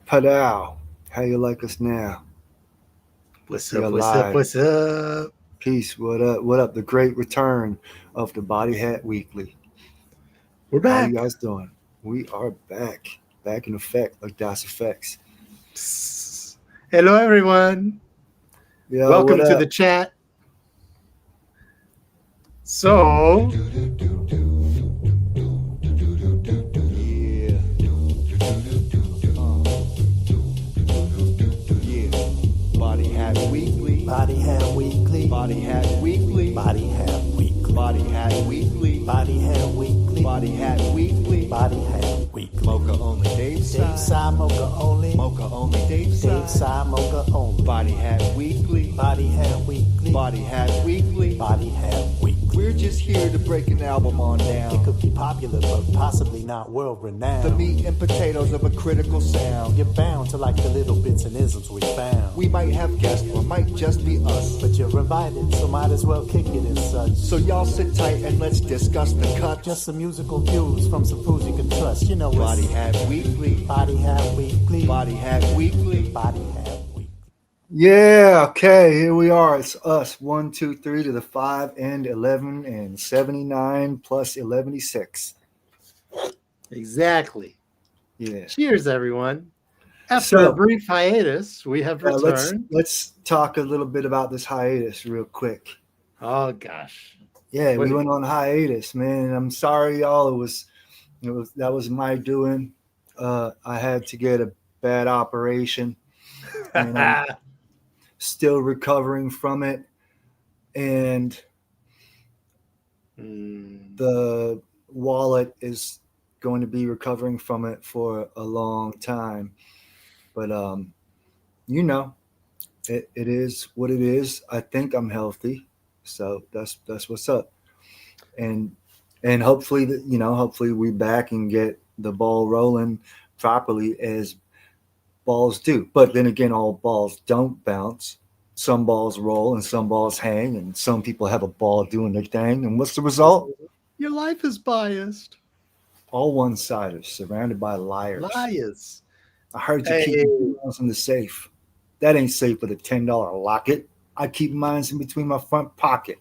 Padow. How you like us now? What's We are up? What's up? live. What's up? Peace. What up? What up? The great return of the Body Hat Weekly. We're How you back. guys doing? We are back. Back in effect, like Das Effects. Psst. Hello, everyone. Yo, what Welcome to the up? chat. So, Yeah. Uh, yeah. Body Hat Weekly. Body Hat Weekly. Body Hat Weekly. Body Hat Weekly. Body Hat Weekly. Body Hat Weekly. Body Hat Weekly. Body Hat Weekly. Mocha only Dave Dave side. side, Mocha only. Mocha only Dave Dave side. side, Mocha only. Body Hat Weekly. Body Hat Weekly. Body Hat Weekly. Body Hat Weekly. We're just here to break an album on It down. could be popular, but possibly not world renowned. The meat and potatoes of a critical sound. You're bound to like the little bits and isms we found. We might have guests or might just be us. But you're invited, so might as well kick it as such. So y'all sit tight and let's discuss the cuts. Just some musical cues from some fools you can trust. You know, Body it's Hat Weekly. Body Hat Weekly. Body Hat Weekly. Body Hat Weekly. Yeah, okay, here we are. It's us. 1, 2, 3 to the 5 and 11 and 79 plus 11-6. exactly. Yeah. Cheers, everyone. After So- a brief hiatus, we have let's returned. let's talk a little bit about this hiatus real quick. Oh, gosh. Yeah, What- we went on hiatus, man. I'm sorry, y'all. That was my doing. I had to get a bad operation, and I'm still recovering from it. And Mm, the wallet is going to be recovering from it for a long time. But you know, it is what it is. I think I'm healthy, so that's what's up. And hopefully hopefully we back and get the ball rolling properly as balls do. But then again, all balls don't bounce. Some balls roll and some balls hang, and some people have a ball doing their thing. And what's the result? Your life is biased. All one-sided, surrounded by liars. Liars. I heard you Hey. keep your $2 in the safe. That ain't safe with a $10 locket. I keep mine in between my front pocket.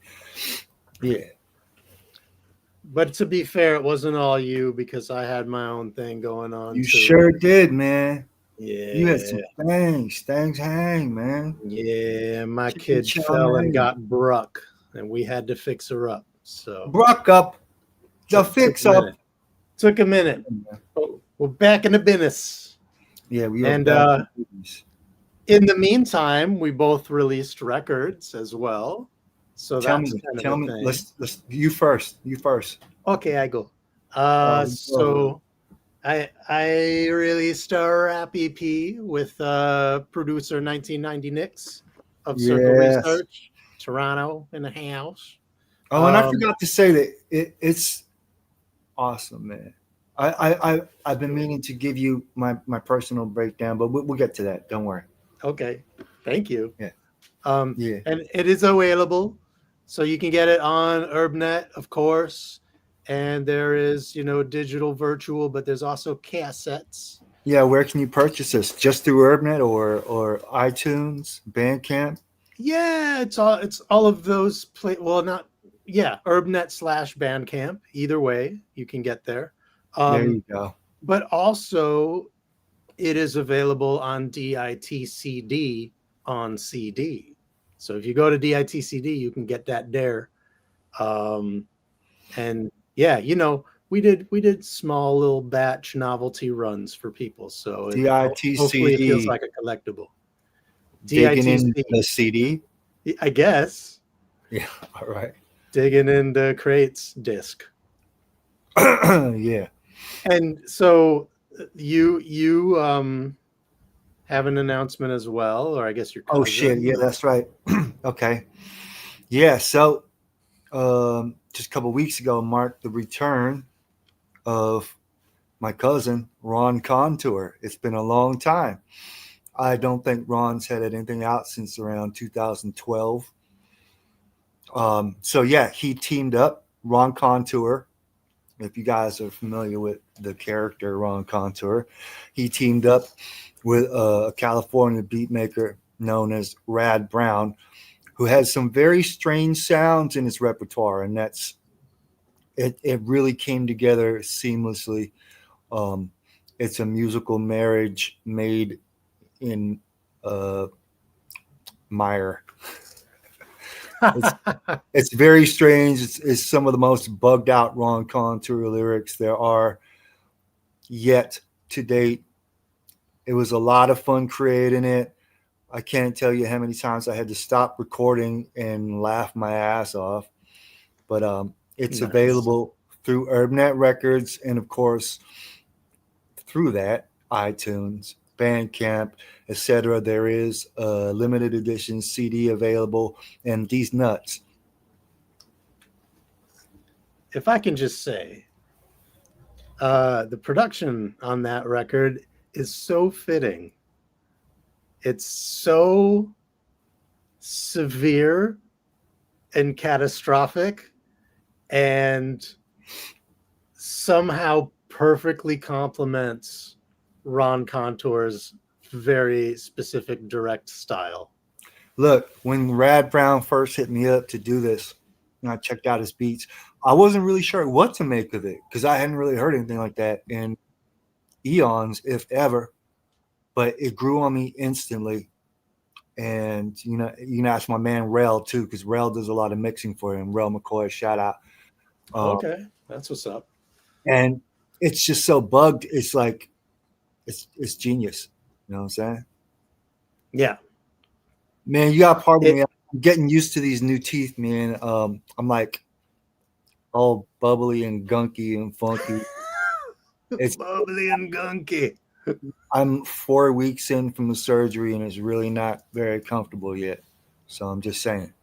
Yeah. But to be fair, it wasn't all you because I had my own thing going on. You too. sure did, man. Yeah. You had some things. Things hang, man. Yeah, my Chicken kid chow fell and mein. got bruck, and we had to fix her up. So Bruck up. The Took- fix took a up. minute. Took a minute. But we're back in the business. Yeah, we are And, back. In the meantime, we both released records as well. So Tell that's me, kind of tell a me. thing. Let's you first. You first. Okay, I go. Oh, So I released a rap EP with producer 1990 Nix of Circle Yes. Research, Toronto in the house. Oh, and I Um, forgot to say that it's awesome, man. I've been meaning to give you my personal breakdown, but we'll get to that. Don't worry. Okay, thank you. Yeah. And Yeah. it is available, so you can get it on UrbNet, of course. And there is, digital, virtual, but there's also cassettes. Yeah, where can you purchase this? Just through UrbNet or iTunes, Bandcamp? Yeah, it's all of those well, not UrbNet/Bandcamp. Either way, you can get there. There you go. But also, it is available on DITCD on CD. So if you go to DITCD, you can get that there. And yeah, we did small little batch novelty runs for people. So hopefully it feels DITCD. like a collectible. Digging in DITCD, the CD. I guess, Yeah. All right. digging in the crates disc. Yeah. And so you have an announcement as well, or I guess your cousin. Oh shit. Yeah, that's right. Okay. Yeah. So, just a couple weeks ago marked the return of my cousin Ron Contour. It's been a long time. I don't think Ron's had anything out since around 2012. So yeah, he teamed up Ron Contour if you guys are familiar with the character Ron Contour, he teamed up with a California beatmaker known as Rad Brown, who has some very strange sounds in his repertoire, and that's it. It really came together seamlessly. Um, it's a musical marriage made in uh, mire. It's it's very strange. It's some of the most bugged out Ron Contour lyrics there are yet to date. It was a lot of fun creating it. I can't tell you how many times I had to stop recording and laugh my ass off. But it's Nice. available through UrbNet Records and, of course, through that iTunes, Bandcamp, etc. There is a limited edition CD available, and these nuts. If I can just say, the production on that record is so fitting. It's so severe and catastrophic, and somehow perfectly complements Ron Contour's very specific direct style. Look, when Rad Brown first hit me up to do this, and I checked out his beats, I wasn't really sure what to make of it because I hadn't really heard anything like that in eons, if ever. But it grew on me instantly. And you can ask my man Rel too, because Rel does a lot of mixing for him. Rel McCoy, shout out. Okay, that's what's up. And it's just so bugged. It's like it's genius. You know what I'm saying? Yeah. Man, you got part of me. I'm getting used to these new teeth, man. I'm like all bubbly and gunky and funky. It's bubbly and gunky. I'm 4 weeks in from the surgery and it's really not very comfortable yet. So I'm just saying.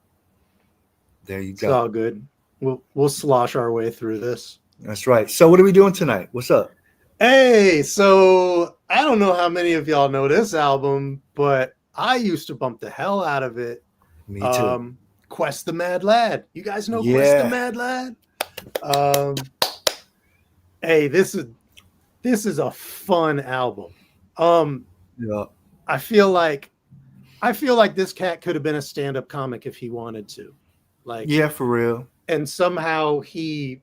There you It's go. all good. We'll slosh our way through this. That's right. So what are we doing tonight? What's up? Hey, so I don't know how many of y'all know this album, but I used to bump the hell out of it. Me too. Kwest the Mad Lad. You guys know Yeah. Kwest the Mad Lad? Hey, this is a fun album. Yeah. I feel like this cat could have been a stand-up comic if he wanted to. Like, Yeah, for real. and somehow he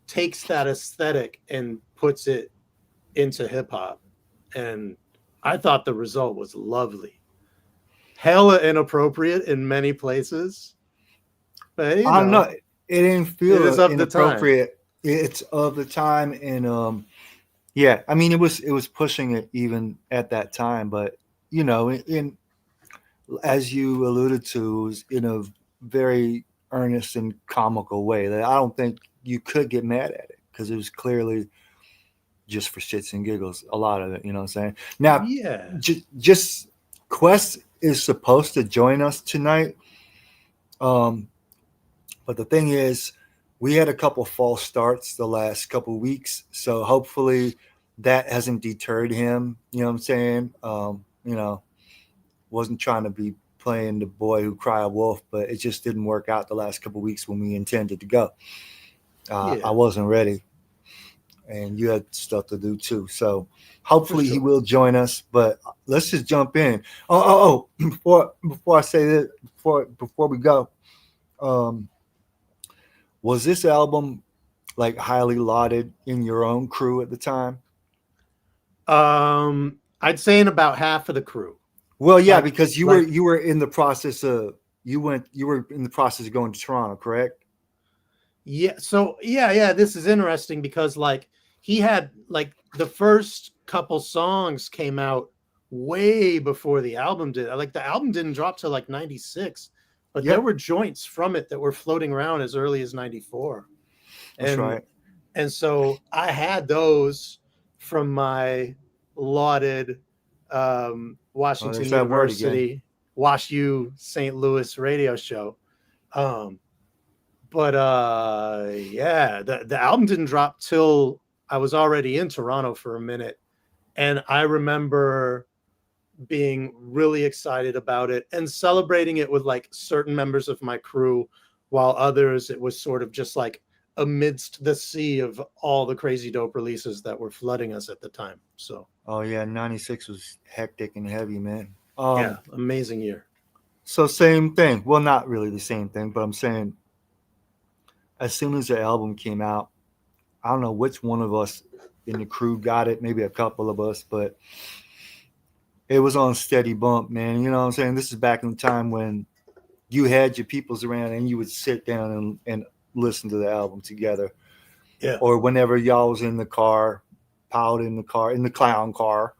takes that aesthetic and puts it into hip hop. And I thought the result was lovely. Hella inappropriate in many places. But I don't know. It didn't feel It is of the time. inappropriate. It's of the time, and yeah, I mean it was pushing it even at that time, but in as you alluded to, it was in a very earnest and comical way that I don't think you could get mad at it because it was clearly just for shits and giggles. A lot of it, you know what I'm saying? Now, Yeah. just Quest is supposed to join us tonight. But the thing is, we had a couple false starts the last couple weeks, so hopefully that hasn't deterred him. You know what I'm saying? Wasn't trying to be playing the boy who cried wolf, but it just didn't work out the last couple weeks when we intended to go. I wasn't ready, and you had stuff to do too. So hopefully he will join us. But let's just jump in. Oh! Before I say that, before we go, was this album like highly lauded in your own crew at the time? I'd say in about half of the crew. Well, yeah, because you were in the process of going to Toronto, correct? Yeah. So yeah. This is interesting because like he had like the first couple songs came out way before the album did. Like the album didn't drop till like 96, but there were joints from it that were floating around as early as 94. That's right. And so I had those from my lauded Washington University, Wash U St. Louis radio show. But the album didn't drop till I was already in Toronto for a minute. And I remember being really excited about it and celebrating it with like certain members of my crew, while others, it was sort of just like amidst the sea of all the crazy dope releases that were flooding us at the time. So Oh yeah, 96 was hectic and heavy, man. yeah, amazing year. So same thing. Well, not really the same thing, but I'm saying as soon as the album came out, I don't know which one of us in the crew got it, maybe a couple of us, but it was on steady bump, man. You know what I'm saying? This is back in the time when you had your peoples around and you would sit down and listen to the album together. Yeah. Or whenever y'all was in the car, piled in the car, in the clown car,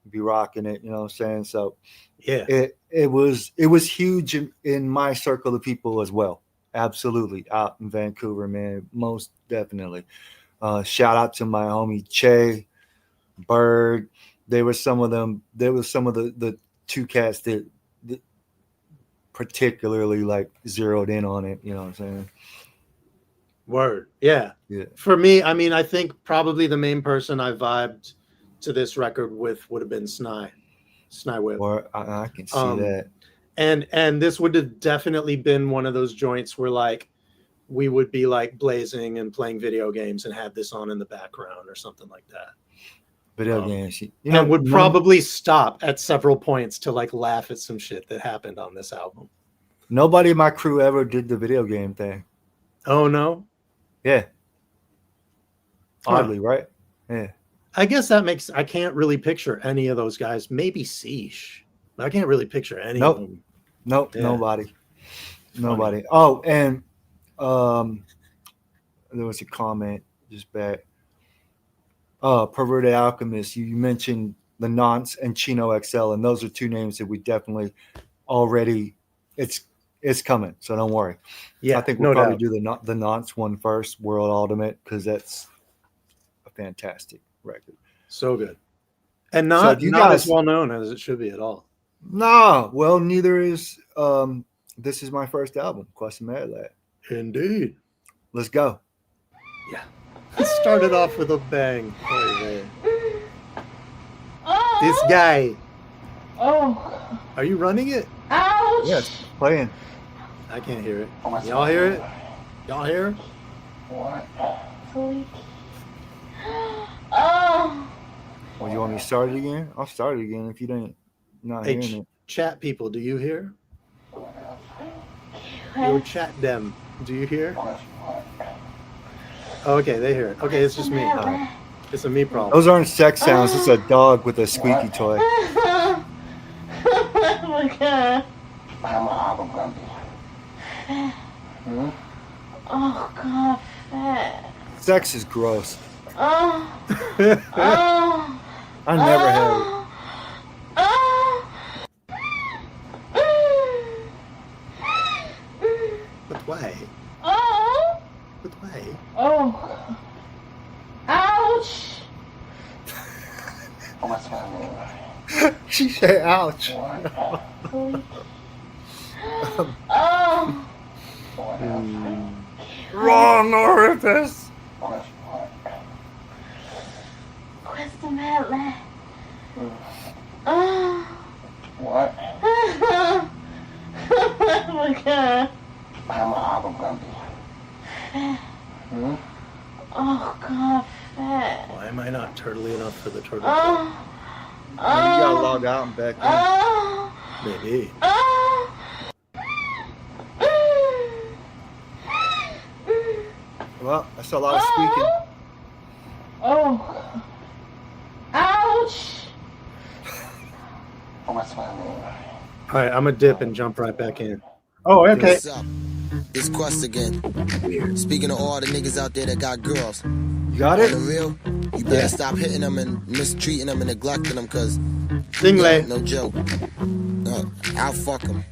be rocking it, you know what I'm saying? So Yeah. it was huge in my circle of people as well. Absolutely. Out in Vancouver, man. Most definitely. Shout out to my homie Che, Bird. There were some of the two cats that particularly like zeroed in on it, you know what I'm saying? Word. Yeah. Yeah. For me, I mean, I think probably the main person I vibed to this record with would have been Sny Whip. Or I can see that. And this would have definitely been one of those joints where like we would be like blazing and playing video games and have this on in the background or something like that. Video games. You know, would probably stop at several points to like laugh at some shit that happened on this album. Nobody in my crew ever did the video game thing. Oh no? Yeah. Oddly, right? Yeah. I guess that makes I can't really picture any of those guys. Maybe Siish. I can't really picture any of them. Nope, Yeah. nobody. Nobody. Oh, and there was a comment just back. Perverted Alchemist, you mentioned the Nonce and Chino XL, and those are two names that we definitely already it's coming, so don't worry. Yeah, I think we'll probably do the Nonce one first, World Ultimate, because that's a fantastic record. So good. And not guys, as well known as it should be at all. No, well, neither is this is my first album, Kwest and Mad Lad. Indeed. Let's go. Yeah. It started off with a bang. Oh, this guy. Oh. Are you running it? Ouch. Yeah, it's playing. I can't hear it. Y'all hear it? Y'all hear it? What? Oh. Well, you want me to start it again? I'll start it again if you don't not Hey, hearing it. chat people, do you hear? Your chat them, do you hear? Oh, okay, they hear it. Okay, it's just me. It's a me problem. Those aren't sex sounds. It's a dog with a squeaky toy. Oh my god. Oh god, fat. Sex is gross. Oh. Oh. I never had it. Oh. But why? Oh. But why? Oh. Ouch. She said, "Ouch." Oh. Wrong orifice. Kwest and Mad Lad. Oh. What? Oh my god. How my album gonna be? Oh god, fat. Why am I not turtly enough for the turtle? Oh. You gotta log out and back in. Oh. Maybe. Oh. Well, that's a lot of squeaking. Oh. Ouch. Oh, that's fine. All right, I'm gonna dip and jump right back in. Oh, okay. What's up? It's Kwest again. Speaking of all the niggas out there that got girls, You got on it? the real, you better stop hitting them and mistreating them and neglecting them, cause Stingley. no joke. I'll fuck them.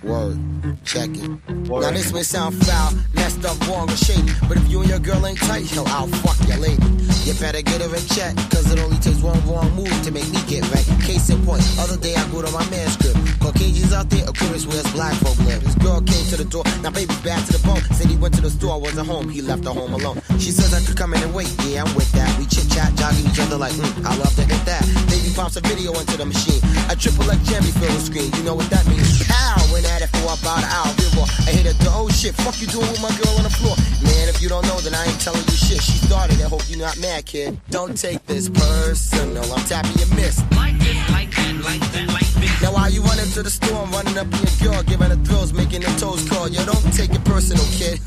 Word. Check it. Word. Now this may sound foul, messed up, wrong, or shady, but if you and your girl ain't tight, yo, I'll fuck your lady. You better get her in check, cause it only takes one wrong move to make me get right. Case in point, other day I go to my man's crib. Caucasians out there, Aquarius where's black folk live. This girl came to the door, now baby back to the bone. Said he went to the store, wasn't home, he left her home alone. She says I could come in and wait, yeah, I'm with that. We chit chat, jogging each other like, I love to hit that. Baby pops a video into the machine. I triple like Jerry fill the screen, you know what that means? Pow! going at it for about an hour. I hit her, oh shit, fuck you doing with my girl on the floor? Man, if you don't know, then I ain't telling you shit. She started it, hope you're not mad, kid. Don't take this personal, I'm tapping your miss. Like this, like that, like that, like this. Now while you running to the store, I'm running up in your girl, giving her thrills, making her toes curl. Yo, don't take it personal, kid.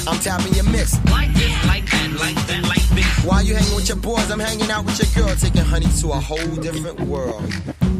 I'm tapping your miss. Like this, like that, like that, like this. While you hanging with your boys, I'm hanging out with your girl, taking honey to a whole different world.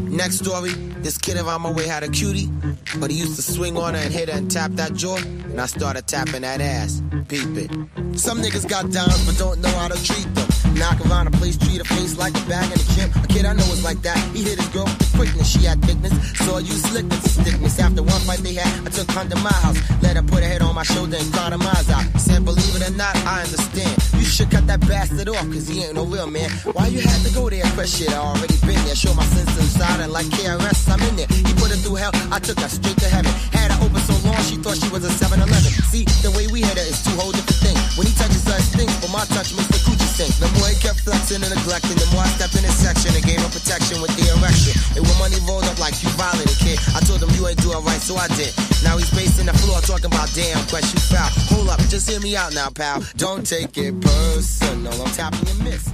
Next story, this kid around my way had a cutie, but he used to swing on her and hit her and tap that jaw, and I started tapping that ass. Peep it. Some niggas got downs but don't know how to treat them. Knock around a place, treat a face like a bag in the gym. A kid I know was like that. He hit his girl with the quickness. She had thickness, so I used slickness and stickness. After one fight they had, I took her to my house. Let her put her head on my shoulder and cry her eyes out. Said, believe it or not, I understand. You should cut that bastard off, cause he ain't no real man. Why you had to go there? Cause shit, I already been there. Show my sense inside and like KRS, I'm in there. He put her through hell, I took her straight to heaven. Had her open so long, she thought she was a 7-Eleven. See, the way we hit her is two whole different things. When he touches her, it stinks, but my touch makes the coochie sink. The more he kept flexing and neglecting, the more I stepped in his section and gave her protection with the erection. And when money rolled up like you violated, kid, I told him you ain't doing right, so I did. Now he's pacing the floor talking about damn, Quest, you foul. Hold up, just hear me out now, pal. Don't take it personal, I'm tapping your miss.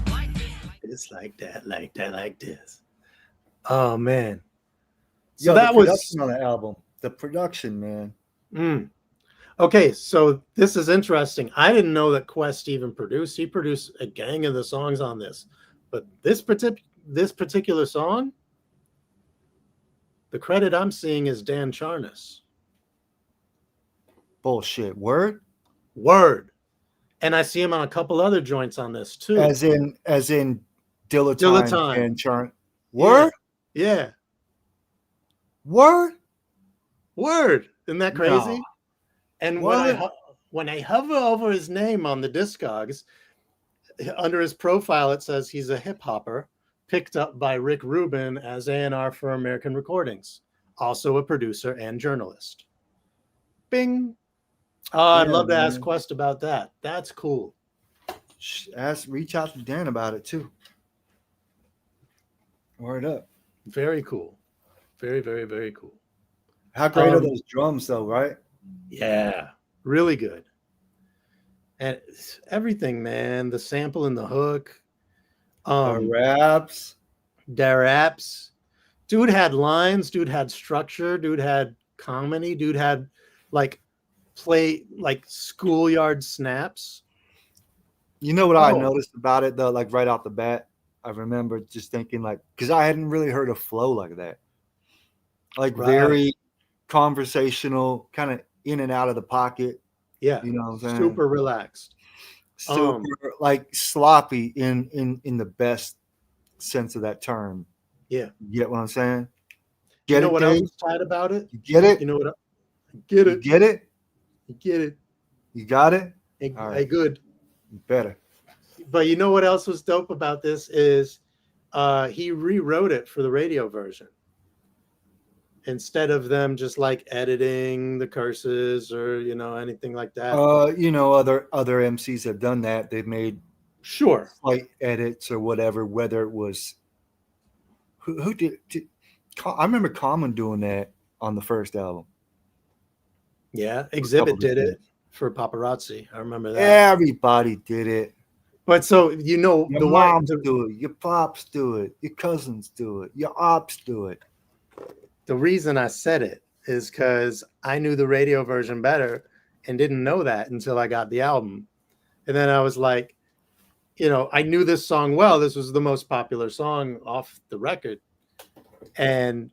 It's like that, like that, like this. Oh man. So So that the was production on the album. The production, man. Okay, so this is interesting. I didn't know that Kwest even produced. He produced a gang of the songs on this, but this particular song, the credit I'm seeing is Dan Charnas. Bullshit. Word? Word, and I see him on a couple other joints on this too. As in Dilettante. and Charn. Word? Yeah, Word? word. Isn't that crazy? No. And What? when I hover over his name on the Discogs, under his profile it says he's a hip hopper picked up by Rick Rubin as A&R for American Recordings, also a producer and journalist. Bing. Oh, I'd Yeah, love to ask man. Quest about that. That's cool. Reach out to Dan about it too. Word up. Very cool. Very, very, very cool. How great are those drums though, right? Yeah, really good. And it's everything, man. The sample and the hook. The raps. Their apps. Dude had lines, dude had structure, dude had comedy, dude had like schoolyard snaps. You know what I Oh. noticed about it though, like right off the bat? I remember just thinking like, because I hadn't really heard a flow like that. Like Right. very conversational, kind of in and out of the pocket. Yeah, You know what I'm saying? super relaxed. Super like sloppy in the best sense of that term. Yeah. You get what I'm saying? You Get know it, what Dave? else is tight about it? You get it? You know what? Get You it. get it? You get it. You got it? Hey, All hey, right. good. You better. But you know what else was dope about this is he rewrote it for the radio version. Instead of them just like editing the curses or anything like that. Other MCs have done that. They've made Sure. slight edits or whatever, whether it was who did I remember Common doing that on the first album. Yeah. Exhibit couple did of it for Paparazzi. I remember that. Everybody did it. But so Your the moms do it, your pops do it, your cousins do it, your ops do it. the reason I said it is because I knew the radio version better and didn't know that until I got the album. And then I was like, I knew this song well. This was the most popular song off the record. And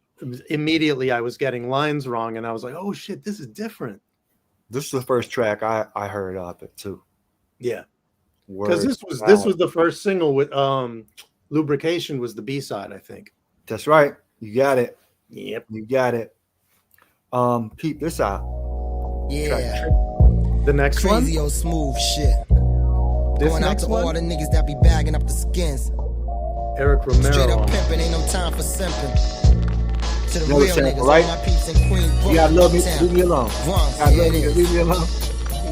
immediately I was getting lines wrong. And I was like, oh shit, this is different. This is the first track I heard of it too. Yeah. Word. Because this was the first single with Lubrication was the B-side, I think. That's right. You got it. Yep. You got it. Peep this out. Yeah, The next crazy one? old smooth shit. This Going out next to all one? the niggas that be bagging up the skins. Eric Straight Romero. up pimping, ain't no time for simping. To the Know the real sample, niggas, right? all my peeps in Queens, You gotta love me. Brooklyn, Leave me alone. Bronx, Gotta yeah, love it me. is. Leave me alone.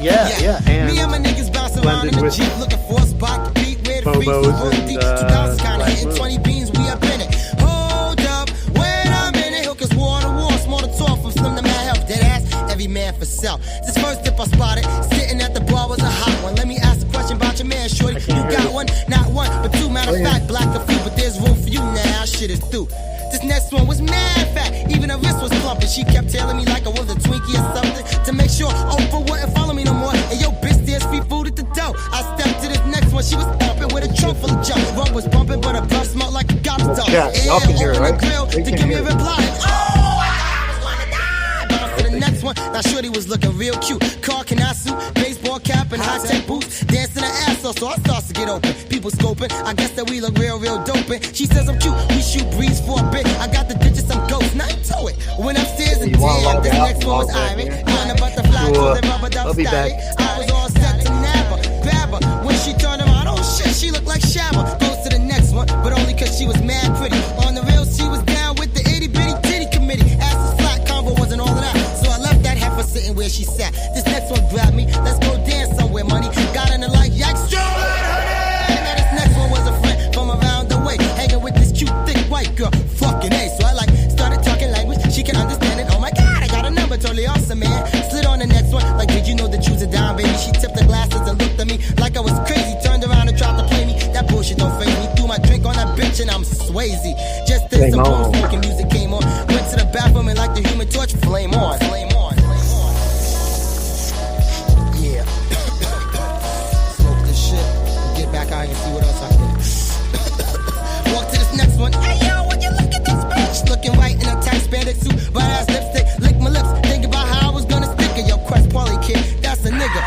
Yeah. And me and my niggas bounce around blended in the with Jeep looking for a spot to beat where the freaks Bobos we run and, deep. 2000 kinda Black hitting Moon. 20 beans, we up in it. Hold up, wait a minute, hook us wall to wall, small to tall from slim to mad health. through. This next one was mad fat, even her wrist was plumping. She kept telling me like I was a Twinkie or something to make sure Oprah wouldn't follow me no more. And yo, bitch, there's free food at the door. I stepped to this next one, she was thumping with a trunk full of junk. Rum was bumping, but her breath smelled like a garbage dog. Yeah, y'all can hear it, right? Grill They to can give me a hear it. reply. Oh, I was wanna die. Bounce to the next one. Now shorty was looking real cute. Car canal suit, baseball cap, and high tech boots. Dancing her ass off, so I starts to get open. People scoping, I guess that we look real doping. She says I'm cute, we shoot breeze for a bit. I got the digits, I'm ghost, nothing to it. Went upstairs and You wanna damn, log this out? next one was Log back Iron. in. Doing the butterfly, Sure. the rubber duck I'll be static. back. I was all set to nab her, grab her. When she turned around, oh shit, she looked like Shabba. Goes to the next one, but only cause she was mad pretty. On the rail, she was down with the itty bitty titty committee. Ass was flat, combo wasn't all of that. So I left that heifer sitting where she sat. This next one grabbed me, let's go dance somewhere, money. Got in the light, yikes, stroll out, honey. Now this next one was a friend from around the way, hanging with this cute, thick white girl. Fucking A. So I like started talking language, she can understand it. Oh my god, I got a number, totally awesome, man. Slid on the next one, like, did you know that you was a dime, baby? She tipped her glasses and looked at me like I was crazy. Turned around and tried to play me. That bullshit don't faze me. Threw my drink on that bitch and I'm Swayze. Just did some on. boom smoking music came on. Went to the bathroom and like the Human Torch, flame on, flame on, flame on. Yeah. Smoke this shit. Get back out and see what else I can. Walk to this next one. Hey yo, would you look at this bitch? Looking right in a tight spandex suit, bright ass lipstick. Lick my lips, think about how I was gonna stick it. Yo, Kwest Pauly kid, that's a nigga.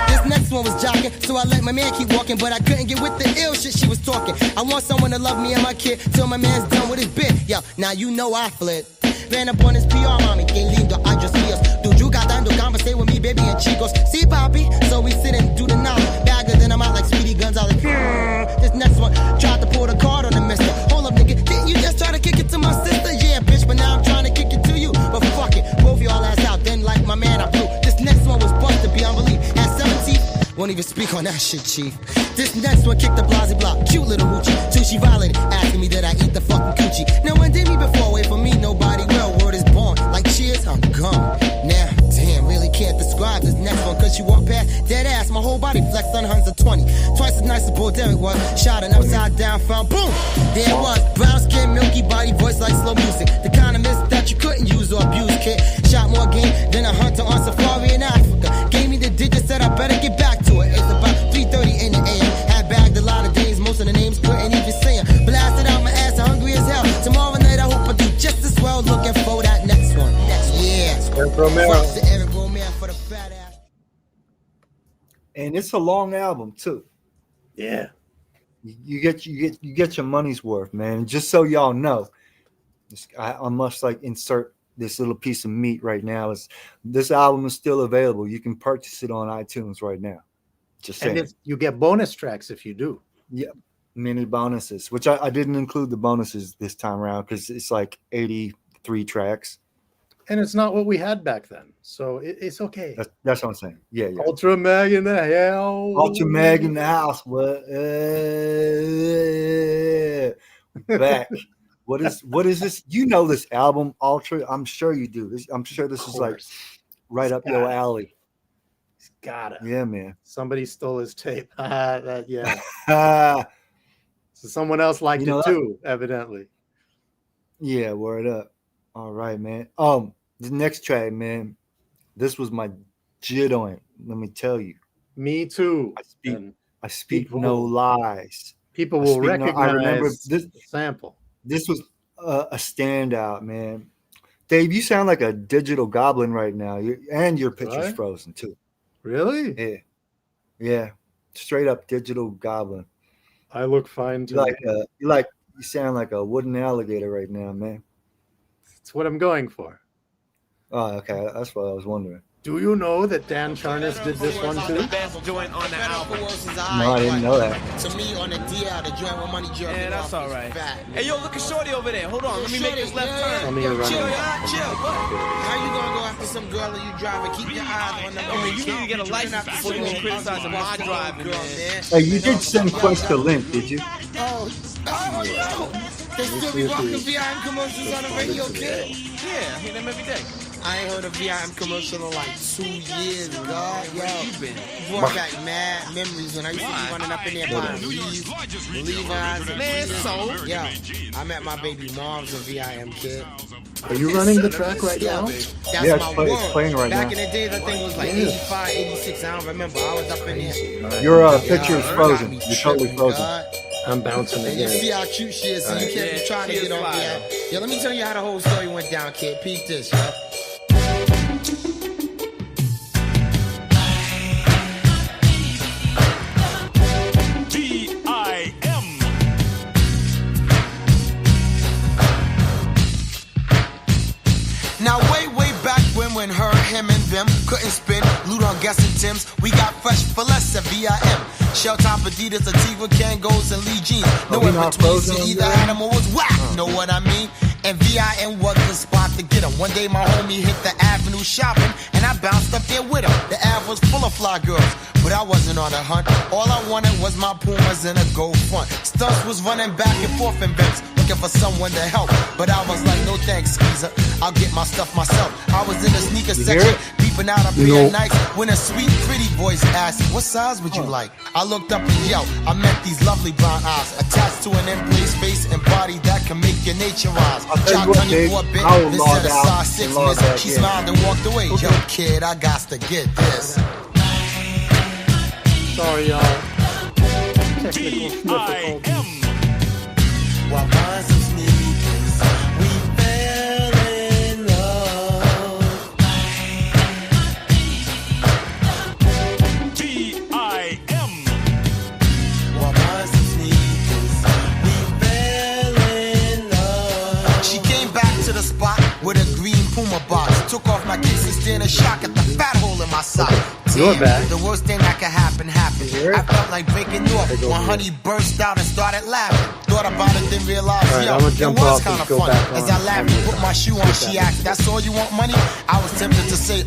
This next one was jocking, so I let my man keep walking, but I couldn't get with the ill shit she was talking. I want someone to love me and my kid till my man's done with his bit. Yo, now you know I fled. Ran up on his PR mommy, que lindo, I just see us. Dude, you got time to conversate with me, baby, and she goes, see, Poppy? So we sit and do the knowledge. Bagger, then I'm out like Speedy Gonzalez. This next one tried to pull the card on the mister. Hold up, nigga, didn't you just try to kick it to my sister? Yeah, bitch, but now I'm trying to kick it to you. But fuck it, both y'all ass out, then like my man, I blew. This next one was busted beyond belief. Had 17, won't even speak on that shit, chief. This next one kicked the Blasey block, cute little hoochie. Till she violated, asking me that I eat the fucking coochie. No one did me before, wait for me, nobody will. Word is born, like cheers, I'm gone. Now, damn, really can't describe this next one, cause she walked past, dead ass, my whole body flexed on hundreds of 20. Twice as nice as Bull Derek was, shot an upside down, found, boom! There it was, brown skin, milky body, voice like slow music. The kind of miss that you couldn't use or abuse, kid. Shot more game than a hunter on safari in Africa. Gave me the digits, said I better get back to it. It's about 3:30 in the AM. Had bagged a lot of days, most of the names couldn't even say 'em. Blasted out my ass, hungry as hell. Tomorrow night I hope I do just as well. Looking for that next one. Yeah. Eric Romero. Props to Eric Romero for the fat ass. And it's a long album too. Yeah. You get your money's worth, man. Just so y'all know, I must like insert this little piece of meat right now. This album is still available. You can purchase it on iTunes right now. Just saying. And you get bonus tracks if you do. Yeah, mini bonuses, which I didn't include the bonuses this time around because it's like 83 tracks. And it's not what we had back then. So it's okay. That's what I'm saying. Yeah. Ultra Mag in the hell. Ultra Mag in the house. What? Back. What is this? You know this album, Ultra? I'm sure you do. I'm sure this is like right up your alley. He's got it. Yeah, man. Somebody stole his tape. Yeah. So So someone else liked it too, evidently. yeah, word up. All right, man. The next track, man. This was my joint. Let me tell you. Me too. I speak people- no lies. People will I remember recognize this. the sample. This was a standout, man. Dave, you sound like a digital goblin right now. And your picture's Right? frozen too. Really? Yeah. Straight up digital goblin. I look fine too. You sound like a wooden alligator right now, man. That's what I'm going for. Oh, okay. That's what I was wondering. Do you know that Dan Charnas did this one too? No, I didn't know that. To me on the DL, the joint with money jerking. Yeah, that's off all is right. fat. Hey, yo, look at Shorty over there. Hold on, let me make this left Tell turn. me you're running. Chill, from chill. my computer. How you gonna go after some girl and you driving? Keep your eyes on the I mean, you need to get a license before you can criticize my driving, man. Hey, you did send Quest a link, did you? Oh, no. They still be walking behind commercials on the radio, kid. Yeah, I hear them every day. I ain't heard a VIM commercial in like 2 years, God. Yo, you been? brought back mad memories when I used to be running up in there buying Levi's and Man, so? yeah, I met my baby moms in VIM, kid. Are you running the track right Yeah, now? baby. That's Yeah, my it's world. playing right Back now. in the days, I think it was like 85, 86. I don't remember. I was up in there. Your picture is Yeah, frozen. got me You're totally tripping, frozen. God. I'm bouncing And you again. see how cute she is, so you can't be trying to get on there. Yeah, let me tell you how the whole story went down, kid. Peep this, yo. Now way back when her, him, and them couldn't spin, loot on guessing Tims, we got fresh for less at VIM. Shell top Adidas, Sativa, Kangos, and Lee jeans. No we in not between, frozen so on either there? had 'em or was whack, know what I mean? And VIM was the spot to get 'em. One day my homie hit the avenue shopping, and I bounced up there with him. The Ave was full of fly girls, but I wasn't on a hunt. All I wanted was my Pumas and a gold front. Stunts was running back and forth in Benz, looking for someone to help. But I was like, no thanks, Skeezer. I'll get my stuff myself. I was in the sneaker hear section, it? peeping out a pair of Nikes, when a sweet, pretty voice asked, what size would you like? I looked up and yelled, I met these lovely brown eyes, attached to an in-place face and body that can make your nature rise. I'll tell you Chopped what, onion Dave, for a bit, I will then log said a out size and 6 log miss. back She in. smiled and walked away. Yo, kid, I got to get this. Sorry, y'all. Technical difficulties. While buying some sneakers, we fell in love. While buying some sneakers, we fell in love. She came back to the spot with a green Puma box. Took off my kicks and stared in shock at the fat hole in my sock. You're back. The worst thing that could happen happened. hear it? I felt like breaking off when Honey burst out and started laughing. Thought about it, then realized, All right, yo, I'm gonna it jump was off and kind of go funny. back As on. I laughed and put my shoe on, she asked, that's all you want, money? I was tempted to say,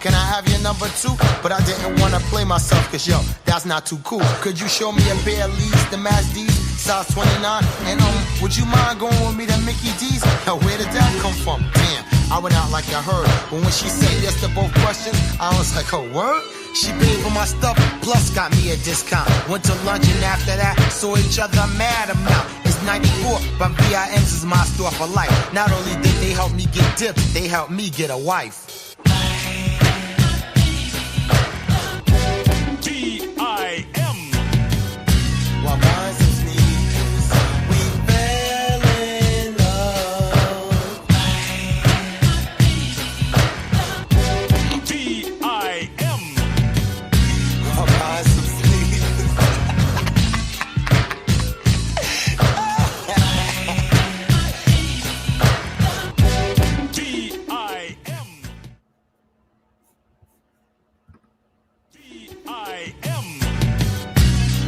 can I have your number too? But I didn't want to play myself, cause yo, that's not too cool. Could you show me a pair of Lees, the match these, size 29? And would you mind going with me to Mickey D's? Hell, where did that come from? Damn, I went out like I heard. But when she said yes to both questions, I was like, oh, word? She paid for my stuff, plus got me a discount. Went to lunch and after that, saw each other a mad amount. It's 94, but VIM's is my store for life. Not only did they help me get dipped, they helped me get a wife. While buying some sneakers, we fell in love. While buying some sneakers.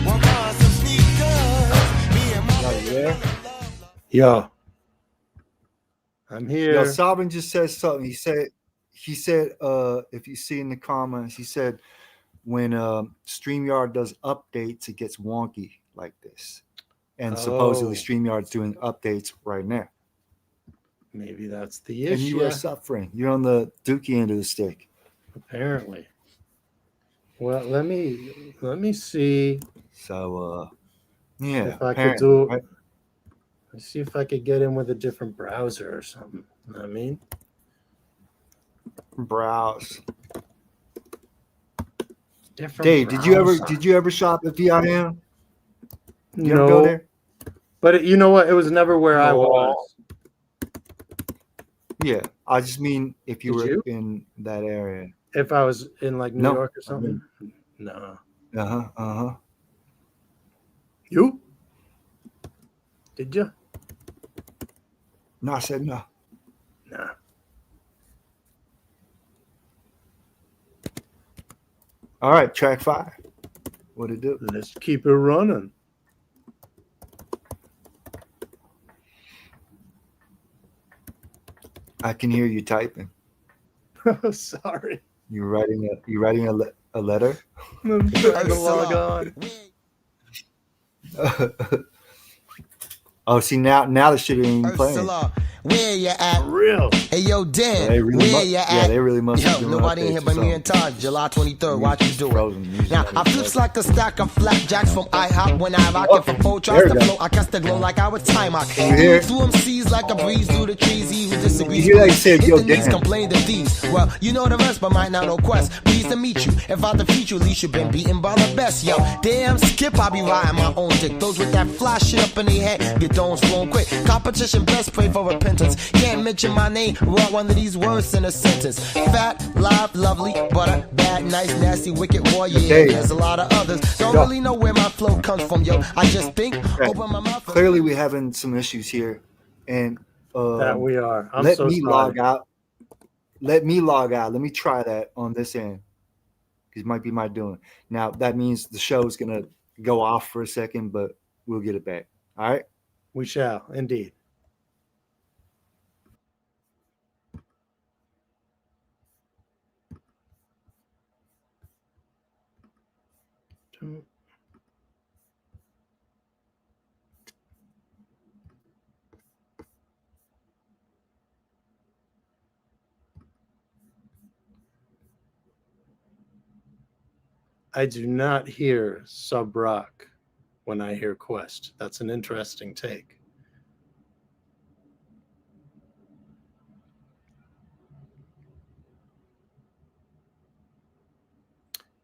While buying some sneakers, me and my Right baby there. Yo. I'm here. Yo, Sovereign just said something. He said, if you see in the comments, he said when StreamYard does updates, it gets wonky like this. And supposedly Oh. StreamYard's doing updates right now. Maybe that's the And you issue. are suffering. You're on the dookie end of the stick. Apparently. Well, let me see. So yeah. If I could apparently, do- right? Let's see if I could get in with a different browser or something. You know what I mean? Browse. Different Dave, browser. did you ever shop at VIM? You ever No, go there? but you know what? It was never where I No. was. Yeah. I just mean if you Did were you? in that area. If I was in like New No, York or I something. No. Uh-huh. You? Did you? No, I said no. Nah. All right, track 5. What'd it do? Let's keep it running. I can hear you typing. Sorry. You writing a letter? I'm trying to log on. Oh, see now the shit ain't even playing. Ursula, Where you at? For real. Hey, yo, Dan, They really where mu- you at? yeah, they really must be Yo, doing nobody in updates here or but me and something. Todd. July 23rd, watch you do Frozen it. music. Now, I flips like a stack of flapjacks from IHOP when I rock it for four tries there to we go. flow. I catch the glow like I was time out. You hear? Through them seas like a breeze through the trees. He who disagrees. You hear that? He said, Hit yo, the knees, Dan. complain to thieves. Well, you know the rest, but might not know Quest. Pleased to meet you. If I defeat you, at least you've been beaten by the best. Yo, damn skip, I be riding my own dick. Those with that fly shit up in their head, get those flown quick. Competition best, pray for repentance. Can't mention my name, wrote one of these words in a sentence. Fat, live, lovely, butter, bad, nice, nasty, wicked warrior. Yeah, Hey. there's a lot of others. Don't Yeah. really know where my flow comes from, yo. I just think, Right. open my mouth. Clearly, we're having some issues here, and That we are. I'm let so me sorry. log out. Let me log out. Let me try that on this end. It might be my doing. Now that means the show's gonna go off for a second, but we'll get it back. All right. We shall, indeed. I do not hear sub rock when I hear Quest. That's an interesting take.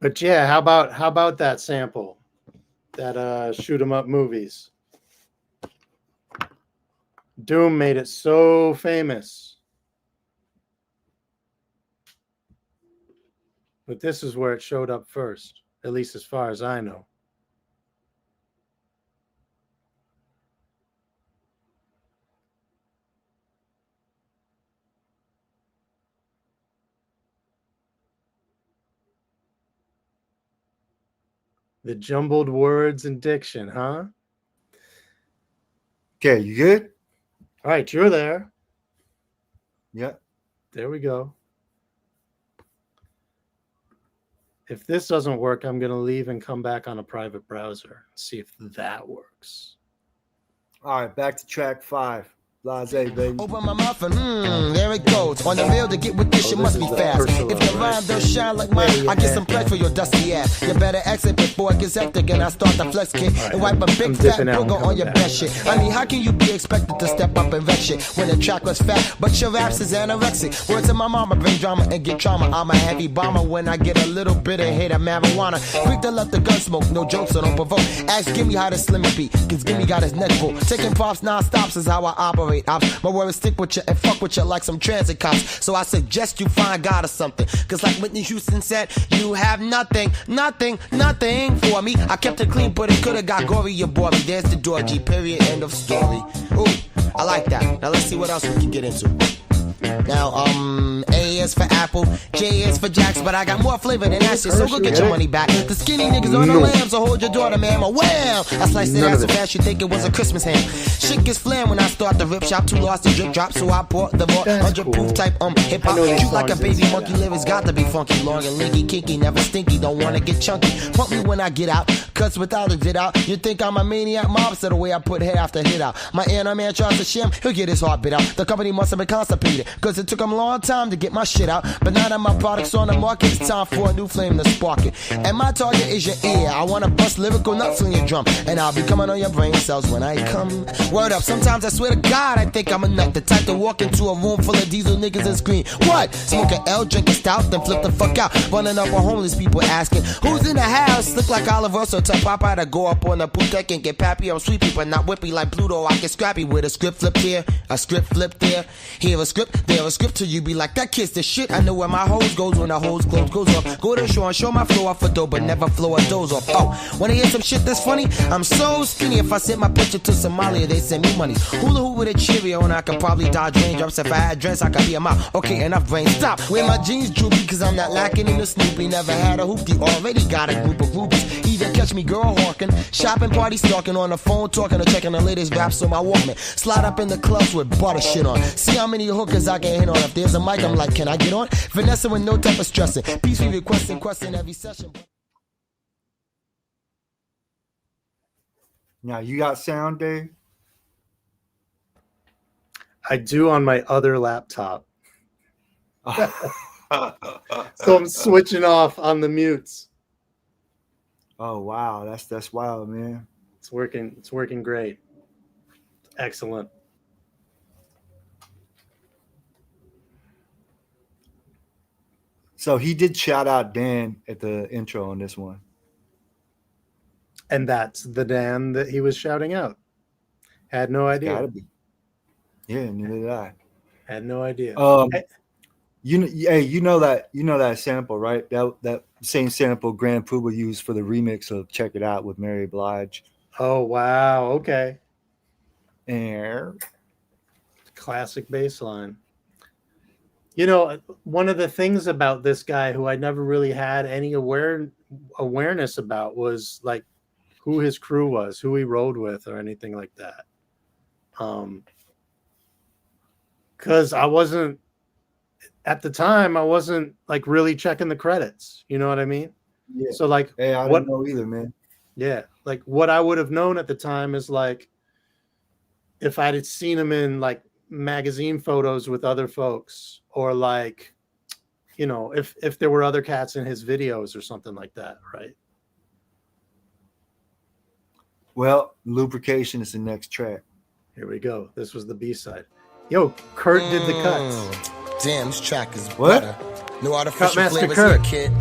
But yeah, how about that sample? That shoot 'em up movies. Doom made it so famous. But this is where it showed up first, at least as far as I know. The jumbled words and diction, huh? Okay, you good? All right, you're there. Yeah. There we go. If this doesn't work, I'm going to leave and come back on a private browser. See if that works. All right, back to track 5. Blase, baby. Open my mouth and there it goes. On the real to get with this shit must be fast. If your rhyme don't shine like mine, I get some pledge for your dusty ass. You better exit before it gets hectic and I start the flex kick and wipe a big fat booger on your best shit. I mean, how can you be expected to step up and wreck shit when the track was fat, but your raps is anorexic? Words to my mama bring drama and get trauma. I'm a heavy bomber when I get a little bit of hate of marijuana. Quick to let the gun smoke, no jokes, so don't provoke. Ask Gimme how the slimmy be, cause Gimme got his neck full. Taking props non-stops is how I operate. My words stick with you and fuck with you like some transit cops. So I suggest you find God or something. Cause like Whitney Houston said, you have nothing for me. I kept it clean, but it could've got gory. You bore me. There's the door, G. Period. End of story. Ooh, I like that. Now let's see what else we can get into. Now, A is for Apple, J is for Jacks, but I got more flavor than that shit, so go get your money back. The skinny niggas on the lamb, so hold your daughter, man. My wham! I sliced it out so fast you think it was a Christmas ham. Shit gets flam when I start the rip shop, too lost to drip drop, so I bought the more 100 proof type hip hop. Cute like a baby monkey, lyrics got to be funky, long and linky, kinky, never stinky, don't wanna get chunky. Pump me when I get out, cause without a get out, you think I'm a maniac mobster the way I put hit after hit out. My inner man tries to shim, he'll get his heart bit out. The company must have been constipated, cause it took them a long time to get my shit out. But now that my product's on the market, it's time for a new flame to spark it. And my target is your ear. I wanna bust lyrical nuts on your drum, and I'll be coming on your brain cells when I come. Word up, sometimes I swear to God I think I'm a nut. The type to walk into a room full of diesel niggas and scream, what? Smoke an L, drink a stout, then flip the fuck out. Running up on homeless people asking, who's in the house? Look like Oliver, so tell Popeye to go up on the boot deck and get pappy. I'm sweet people, not whippy like Pluto. I get scrappy with a script flip here, a script flip there. Here a script, there a script till you be like, that kid's the shit. I know where my hose goes when the hose clothes goes off. Go to the show and show my flow off a dough, but never flow a doze off. Oh, wanna hear some shit that's funny? I'm so skinny, if I send my picture to Somalia, they send me money. Hula hoop with a Cheerio and I could probably dodge raindrops. If I had dreads, I could be a mouth. Okay, enough brain, stop. Wear my jeans droopy, cause I'm not lacking in the Snoopy. Never had a hoopty, already got a group of groupies. Either catch me girl hawking, shopping, party stalking, on the phone talking or checking the latest raps on my Walkman. Slide up in the clubs with butter shit on. See how many hookers I can hit on. If there's a mic, I'm like, can I get on? Vanessa with no type of stressing. Peace we requesting, questing every session. Now you got sound, Dave? I do on my other laptop. So I'm switching off on the mutes. Oh wow, that's wild, man. It's working. It's working great. Excellent. So he did shout out Dan at the intro on this one. And that's the Dan that he was shouting out. Had no idea. Gotta be. Yeah, neither did I. Had no idea. You know that sample, right? That same sample Grand Puba used for the remix of "Check It Out" with Mary Blige. Oh wow, okay. And Classic bass line. You know, one of the things about this guy who I never really had any awareness about was like who his crew was, who he rode with, or anything like that. Because I wasn't at the time, I wasn't like really checking the credits. You know what I mean? yeah. So like, Hey, I don't know either, man. Yeah, like what I would have known at the time is like if I'd had seen him in like magazine photos with other folks, or like, you know, if there were other cats in his videos or something like that, right? Well, Lubrication is the next track. Here we go. This was the B-side. Yo, Kurt did the cuts. Damn, this track is What? butter. No artificial Cutmaster flavors Kurt. here, kid.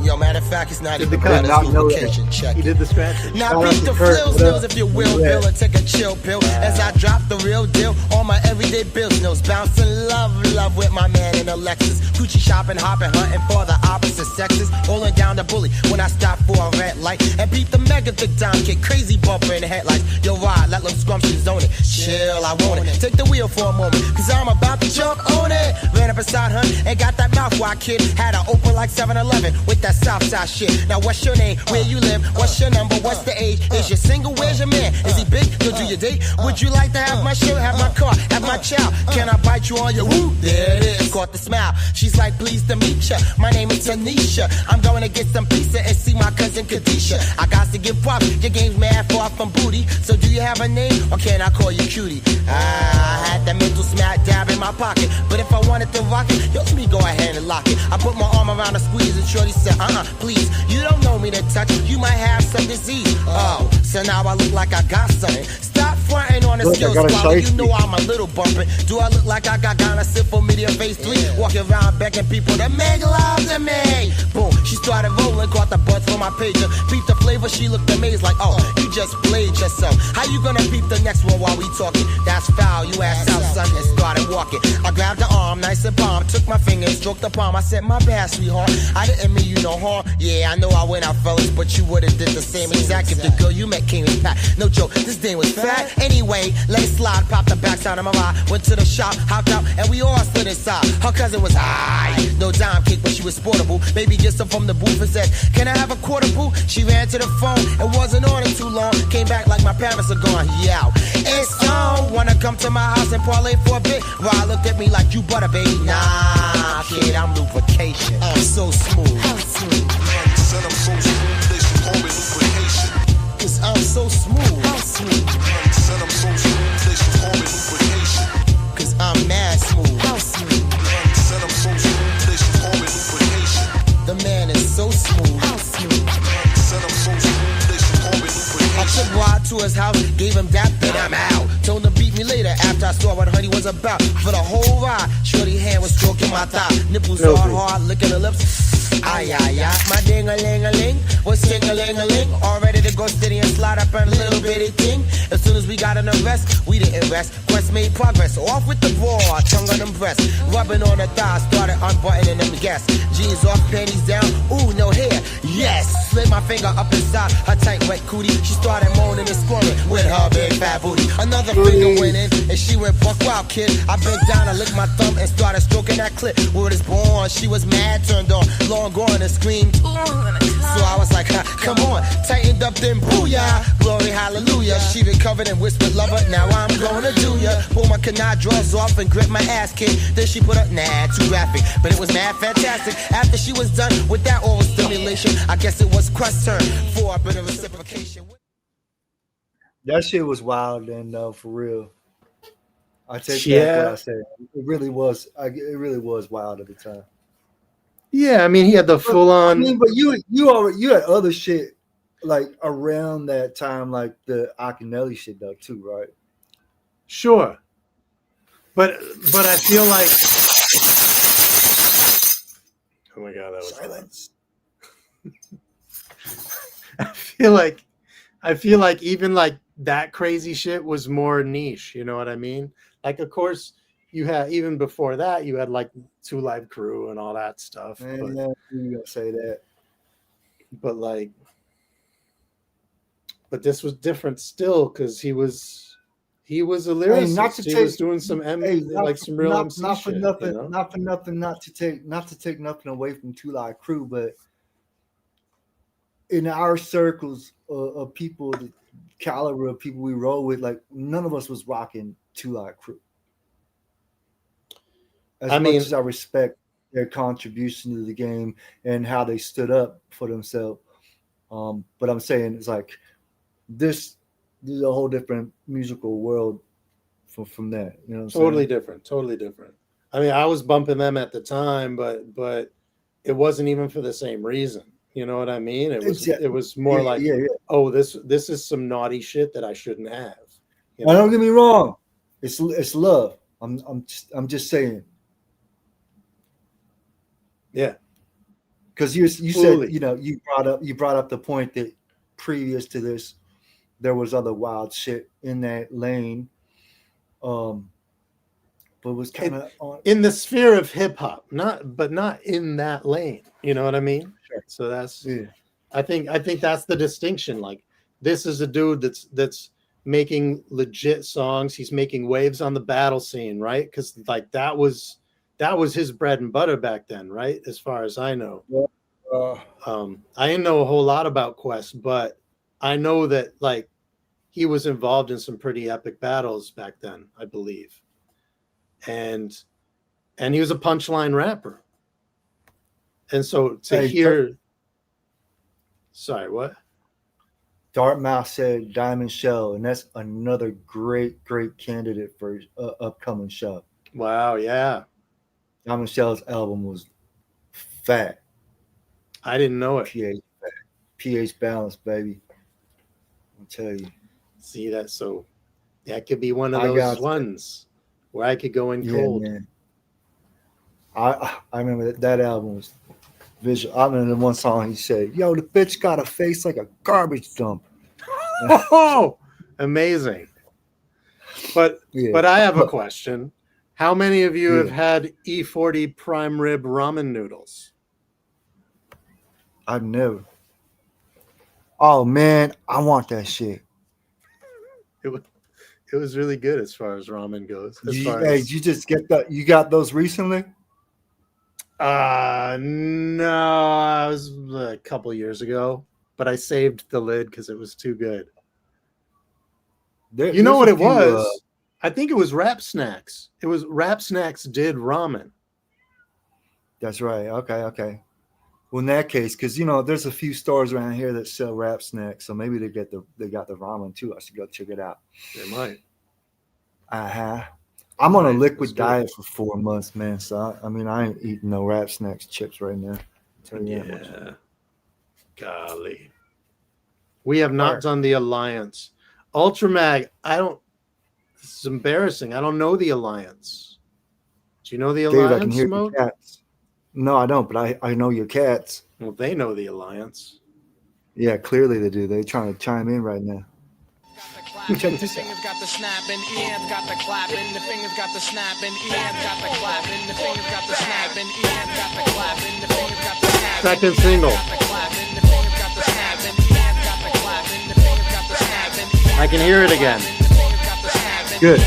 Yo, matter of fact, it's not Did even the cut. butter, Not it's know that. lubrication. Check He it. did the scratches. Now Shout out beat to the Kurt. frills, What up? nils if you will, Yeah. Bill, and take a chill pill. As I drop the real deal on my everyday bills, nils bouncing love with my man in a Lexus. Coochie shopping, hopping, hunting for the opposite sexes. Rolling down the bully when I stop for a red light. And beat the mega thick time, get crazy bumper in the headlights. Yo, ride, let them scrumptious own it. Chill, I want it. Take the wheel for a moment, cause I'm about to jump on it. Ran up beside her and got that mouth wide kid. Had her open like 7-Eleven with that Southside shit. Now what's your name? Where you live? What's your number? What's the age? Is you single? Where's your man? Is he big? You'll do your date? Would you like to have my shirt? Have my car? Have my child? Can I bite you on your woo? There it is. Caught the smile. She's like, pleased to meet ya. My name is Tanisha. I'm going to get some pizza and see my cousin Kadisha. I got to give props. Your game's mad far from booty. So do you have a name or can I call you cutie? I had that mental smack dab in my pocket. But if I wanted to rock it, yo, let me go ahead and lock it. I put my arm around her squeeze and shorty said, please. You don't know me to touch. You might have some disease. Oh, so now I look like I got something. Stop fronting on the Look, I skills got a quality. You shiesty. know I'm a little bumping. Do I look like I got Ghana Simple Media Phase 3? Walking around begging people to make love to me. Boom, she started rolling, caught the buzz from my pager. Peep the flavor, she looked amazed like, oh, you just played yourself. How you gonna peep the next one while we talking? That's foul, you ass out, son, and started walking. I grabbed the arm, nice and palm, took my finger and stroked the palm. I said, my bad, sweetheart, I didn't mean you no harm. Yeah, I know I went out, fellas, but you would've did the same exact if the girl you met came in packed. No joke, this thing was fat. Anyway, let it slide, popped the backside of my ride. Went to the shop, hopped out, and we all slid inside. Her cousin was high, no dime kick, but she was sportable. Baby gets up from the booth and said, can I have a quarter, boo? She ran to the phone and wasn't on it too long. Came back like my parents are gone, yeah. It's on, wanna come to my house and parlay for a bit? Rod looked at me like you butter, baby. Nah, kid, I'm lubrication. I'm so smooth. How smooth? Said I'm so smooth, they should call me lubrication. Cause I'm so smooth. How smooth? Said I'm so smooth, they should call me lubrication. Cause I'm mad smooth. How smooth? Said I'm so smooth, they should call me lubrication. The man is so smooth. How smooth? Said I'm so smooth, they should call me lubrication. I took Rod to his house, gave him that, then I'm out. Told him to beat me later after I saw what honey was about. For the whole ride, shorty hand was stroking my thigh. Nipples hard, licking her lips. Ay, ay, ay, my ding-a-ling-a-ling was sing-a-ling-a-ling. All ready to go steady and slide up on a little bitty thing. As soon as we got an arrest, we didn't rest. Quest made progress, off with the raw, tongue on them breasts. Rubbing on the thighs, started unbuttoning them gas. Jeans off, panties down, ooh, no hair, yes. Slid my finger up inside her tight, wet cootie. She started moaning and squirming with her big fat booty. Another finger went in, and she went buck wild, kid. I bent down, I licked my thumb and started stroking that clit. Word is born, she was mad, turned on, long gone and screamed. So I was like, come on, tightened up then booyah, glory hallelujah. She recovered and whispered, lover, now I'm gonna do ya. Pull my canard drawers off and grip my ass, kid. Then she put up, nah, too graphic, but it was mad fantastic. After she was done with that oral stimulation, I guess it was Quest's turn for a bit of reciprocation. That shit was wild then, though, for real. I take back what I said. It really was wild at the time. Yeah, I mean, he had the full on. I mean, but you had other shit like around that time, like the Akinyele shit though too, right? Sure, but I feel like. Oh my god, that was silence. I feel like even like that crazy shit was more niche. You know what I mean? Like, of course, you had even before that, you had like 2 Live Crew and all that stuff. And you gonna say that? But this was different still because he was a lyricist. He was doing some some real MC not for shit, nothing, you know? not for nothing, not to take nothing away from 2 Live Crew, but in our circles of people, the caliber of people we roll with, like none of us was rocking 2 Live Crew. As much as I respect their contribution to the game and how they stood up for themselves, but I'm saying it's like this is a whole different musical world from that. You know what I'm Totally saying? different. I mean, I was bumping them at the time, but it wasn't even for the same reason. You know what I mean? It was more oh, this is some naughty shit that I shouldn't have. You know? Don't get me wrong, it's love. I'm just saying. Yeah, because you said you brought up the point that previous to this there was other wild shit in that lane, but it was kind of in the sphere of hip hop, not in that lane. You know what I mean? Sure. So that's I think that's the distinction. Like, this is a dude that's making legit songs. He's making waves on the battle scene, right? Because like that was his bread and butter back then, right? As far as I know. I didn't know a whole lot about Kwest, but I know that like he was involved in some pretty epic battles back then, I believe. And he was a punchline rapper. And so sorry, what? Dartmouth said Diamond Shell, and that's another great candidate for upcoming show. Wow, yeah. Diamond Shell's album was fat. I didn't know it. pH balance, baby. I'll tell you. See that? So that could be one of those ones where I could go in cold. Man. I remember that album was visual. I remember the one song he said, "Yo, the bitch got a face like a garbage dump." Oh, amazing. But I have a question. How many of you have had E40 prime rib ramen noodles? I've never. Oh man, I want that shit. It was really good as far as ramen goes. You just get that? You got those recently? No, it was a couple years ago, but I saved the lid because it was too good. You know what it was? I think it was Rap Snacks. It was Rap Snacks did ramen. That's right. Okay. Well, in that case, because there's a few stores around here that sell Rap Snacks, so maybe they got the ramen too. I should go check it out. They might. I'm on a liquid diet for 4 months, man. So I ain't eating no Rap Snacks chips right now. Yeah. Golly. We have not done the Alliance. Ultramag, this is embarrassing. I don't know the Alliance. Do you know the Alliance? Dave, I can hear your cats. No, I don't, but I know your cats. Well, they know the Alliance. Yeah, clearly they do. They're trying to chime in right now. Check this out. Fingers got the snapping, Ian's got the clapping, the fingers got the snapping, Ian's got the clapping, the fingers got the snapping, Ian's got the clapping, the fingers got the snapping. Second single. I can hear it again. Good.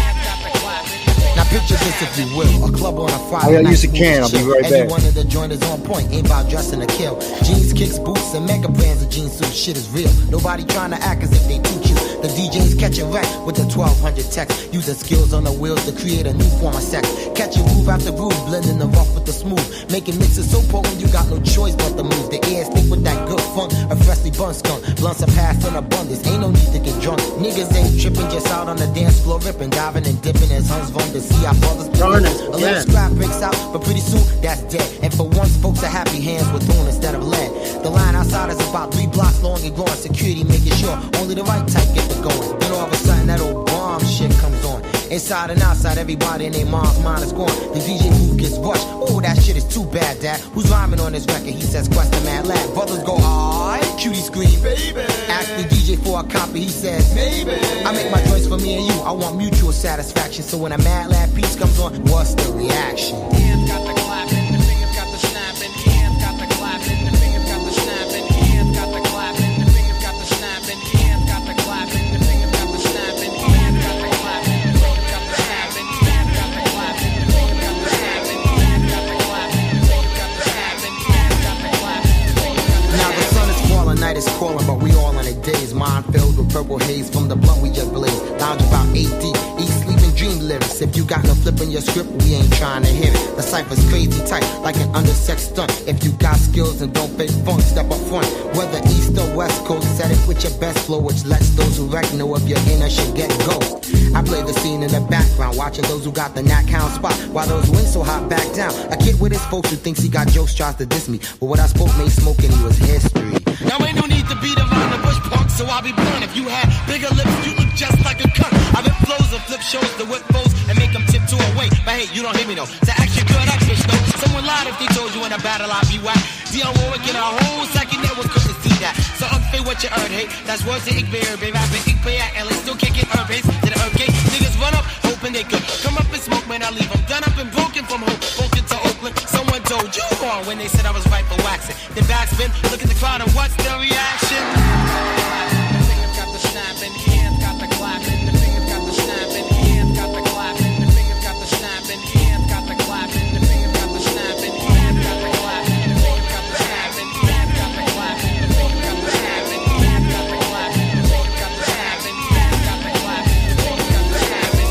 Now picture Picture this if you will, a club on a I Friday gotta night. use a smooth can, and I'll be chill. right back. Everyone in the joint is on point, ain't about dressing to kill. Jeans, kicks, boots, and mega brands of jeans suits, shit is real. Nobody trying to act as if they too cute. The DJs catch a wreck with the 1200 text, using skills on the wheels to create a new form of sex. Catching groove after groove, blending the rough with the smooth, making mixes so potent you got no choice but to move. The air stick with that good funk, a freshly bun skunk. Blunts are passed in abundance, ain't no need to get drunk. Niggas ain't tripping, just out on the dance floor, ripping, diving and dipping as Huns Von to see our brothers. Darn it, A little scrap breaks out, but pretty soon that's dead. And for once, folks are happy hands with thorn instead of lead. The line outside is about 3 blocks long and growing. Security making sure only the right type get the going. Then all of a sudden that old bomb shit comes on. Inside and outside, everybody in their mom's mind is gone. The DJ booth gets rushed. Oh, that shit is too bad, Dad. Who's rhyming on this record? He says, Quest the Mad Lad. Brothers go, alright. Cutie scream, baby. Ask the DJ for a copy. He says, maybe. I make my choice for me and you. I want mutual satisfaction. So when a Mad Lad piece comes on, what's the reaction? Hands got the clapping, the fingers got the snapping. Hands got the clapping, the fingers got the snapping. Hands got the clapping, the fingers got the snapping. Hands got the clapping, the fingers got the snapping. Hands got the clapping, the fingers got the snapping. Hands got the clapping, the fingers got the snapping. Hands got the clapping, the fingers got the snapping. Hands got the clapping, the fingers got the snapping. Now the sun is falling, night is calling, but we all in a daze. Mind filled with purple haze from the blunt we just blazed. Lounge about 8 deep, eat, sleep, and dream lyrics. If you got no flip in your script, we ain't trying to hear it. The cypher's crazy tight, like an undersexed stunt. If you got skills and don't fake funk, step up front. Whether east or west coast, set it with your best flow, which lets those who wreck know if you're in or should get ghost. I play the scene in the background, watching those who got the knack hound spot, while those who ain't so hot back down. A kid with his folks who thinks he got jokes tries to diss me, but what I spoke made smoke and he was history. Now ain't no need to beat around the bush, punk, so I'll be blunt. If you had bigger lips, you look just like a cunt. I rip flows and flip shows to whip foes and make them tiptoe away. But hey, you don't hear me though. To act your girl, that bitch though. Someone lied if they told you in a battle I'd be whack. Dion Warwick in a whole second network couldn't see that. So unfair what you earn, hey. That's words to ik bear, baby. I've been ik pay at LA, still kicking urbanes to the herb gate. Niggas run up, hoping they could come up and smoke, man. I leave them done up and broken from home, broken to Oakland. Someone told you wrong when they said I was right for waxing. The backspin, look at the crowd and what's the reaction? The fingers got the snapping, hands got the clapping. The fingers got the snapping, hands got the clapping. The fingers got the snapping, hands got the clapping. The fingers got the snapping, hands got the clapping. The fingers got the snapping, hands got the clapping. The fingers got the snapping, hands got the clapping. The fingers got the snapping, hands got the clapping. The fingers got the snapping.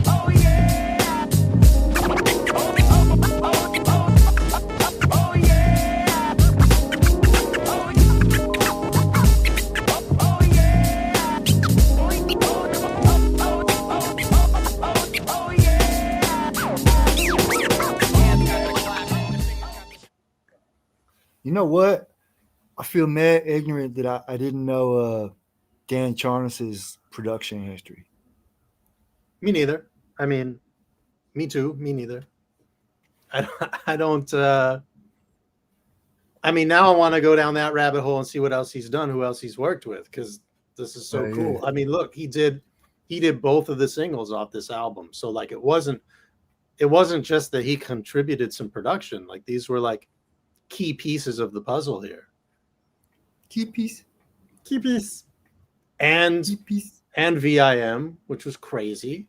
Oh yeah. Oh yeah. You know what? I feel mad ignorant that I didn't know Dan Charnas's production history. Me neither. I mean, me too. Me neither. I don't. I mean, now I want to go down that rabbit hole and see what else he's done, who else he's worked with, because this is so Oh, yeah. cool. I mean, look, he did both of the singles off this album, so like it wasn't just that he contributed some production. Like these were like key pieces of the puzzle here. Key piece. And Key piece. and VIM, which was crazy.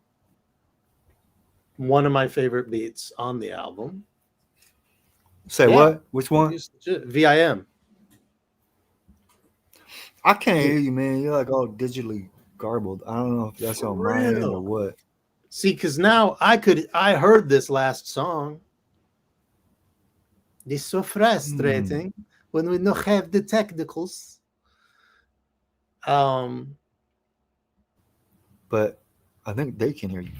One of my favorite beats on the album. Say Yeah. what? Which one? VIM. I can't hear you, man. You're like all digitally garbled. I don't know if that's on my end or what. See, because now I heard this last song. It's so frustrating when we don't have the technicals. But I think they can hear you.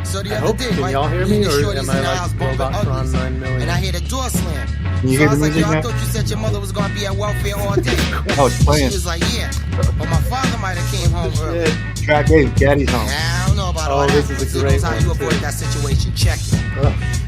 So the I other hope, day, can right, y'all hear me me, and the or shorties am in I the house like bumping Robotron uglies, 9 million? and I hear the door slam. Can you So hear I the was like, music yo, I now? thought you said your mother was gonna be at welfare all day. Oh, it's playing. She was like, yeah, but my father might have came home early. Shit. Track 8, Daddy's Home. I don't know about all this that. is a See, great how one, you avoid too. that situation. Check it.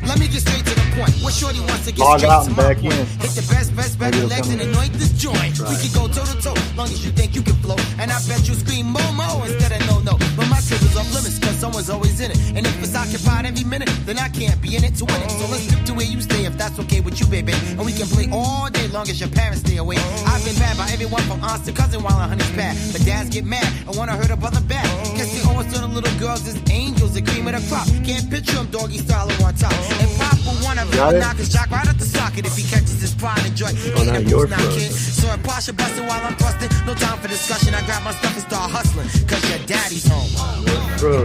Let me get straight to the point. What shorty wants to get Log straight out to and my back point. in. Hit the best Maybe it'll legs come and in. anoint this joint. We can go toe to toe, long as you think you can flow. And I bet you scream Momo instead of no. But my tables off limits, cause someone's always in it. And if it's occupied every minute, then I can't be in it to win it. So let's stick to where you stay if that's okay with you, baby. And we can play all day long as your parents stay away. I've been bad by everyone from aunts to cousin while on honey's pad. But dads get mad and wanna hurt a brother back. Guess they always turn the little girls as angels, the cream of the crop. Can't picture them doggy style on top. And Pop will wanna knock his jock right at the socket if he catches his pride and joy. Oh, now you're kid. So if Pasha busting while I'm thrusting, no time for discussion. I grab my stuff and start hustling, cause your daddy's home.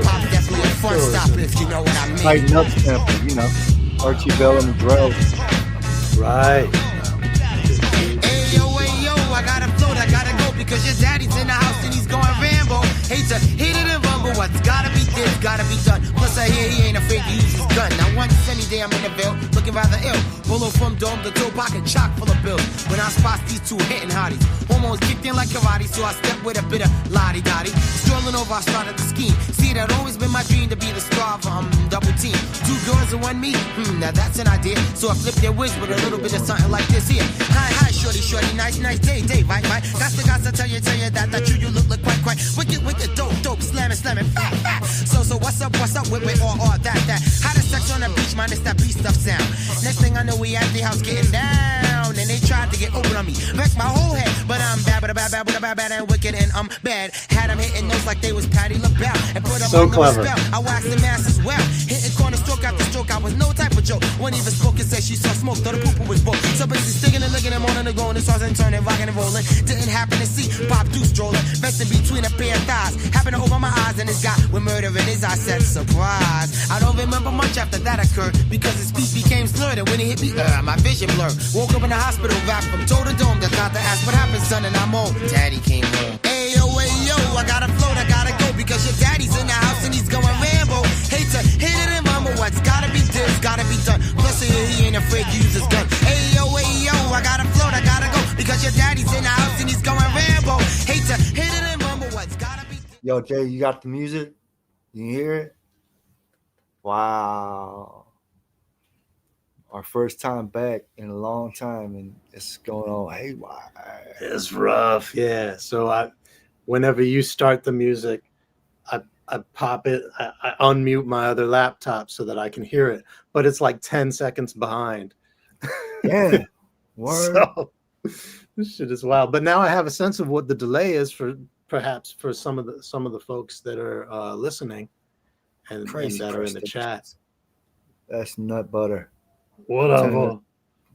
Pop definitely a fun stop if you know what I mean. Tighten up sample, you know. Archie Bellum drill. Right. Hey yo, I gotta float, I gotta go because your daddy's in the house and he's going Rambo. Hate to hit it and rumble, what's gotta be this, gotta be done. Plus I hear he ain't afraid to use his gun. Now one sunny day I'm in the Ville, looking rather ill. Polo from dome to toe pocket, chock full of bills. When I spot these two hitting hotties, hormones kicked in like karate, so I step with a bit of lottie-dottie. Strolling over, I started the scheme. See, that always been my dream to be the star of double team. Two girls and one me, now that's an idea. So I flip their wigs with a little bit of something like this here. Hi, shorty, nice day, right. Got to tell you that you look quite wicked, dope, slamming, fat. So what's up with all that? How the sex on the beach, minus that beach stuff sound. Next thing I know, we at the house getting down, and they tried to get open on me, wreck my whole head. But I'm bad and wicked and I'm bad. Had them hitting notes like they was Patty LaBelle, and put them So on clever. spell. I waxed the mass as well, hitting corner stroke after stroke. I was no type of joke. One even spoke and said she saw smoke, though the pooper was broke. So basically sticking and licking him on the go, and this wasn't turning, rocking and rolling. Didn't happen to see Pop Deuce strolling, resting between a pair of thighs. Happened to open my eyes and this guy with murder in his eyes said surprise. I don't remember much after that occurred because his speech became slurred, and when he hit me, my vision blurred. Woke up in the hospital, wrapped from toe to dome. That's not to ask what happened, son, and I'm home. Daddy came home. Hey yo, I gotta float, I gotta go because your daddy's in the house and he's going Rambo. Hate to hit it and rumble, what's gotta be this, gotta be done. Plus he ain't afraid to use his gun. Hey yo, I gotta float, I gotta go because your daddy's in the house and he's going Rambo. Hate to hit it and rumble, what's gotta be. Yo, Jay, you got the music? You hear it? Wow. Our first time back in a long time, and it's going on haywire. It's rough, yeah. So whenever you start the music, I pop it, I unmute my other laptop so that I can hear it, but it's like 10 seconds behind. Yeah. Word. So this shit is wild. But now I have a sense of what the delay is for perhaps for some of the folks that are listening and that are in the chat. That's nut butter. Whatever.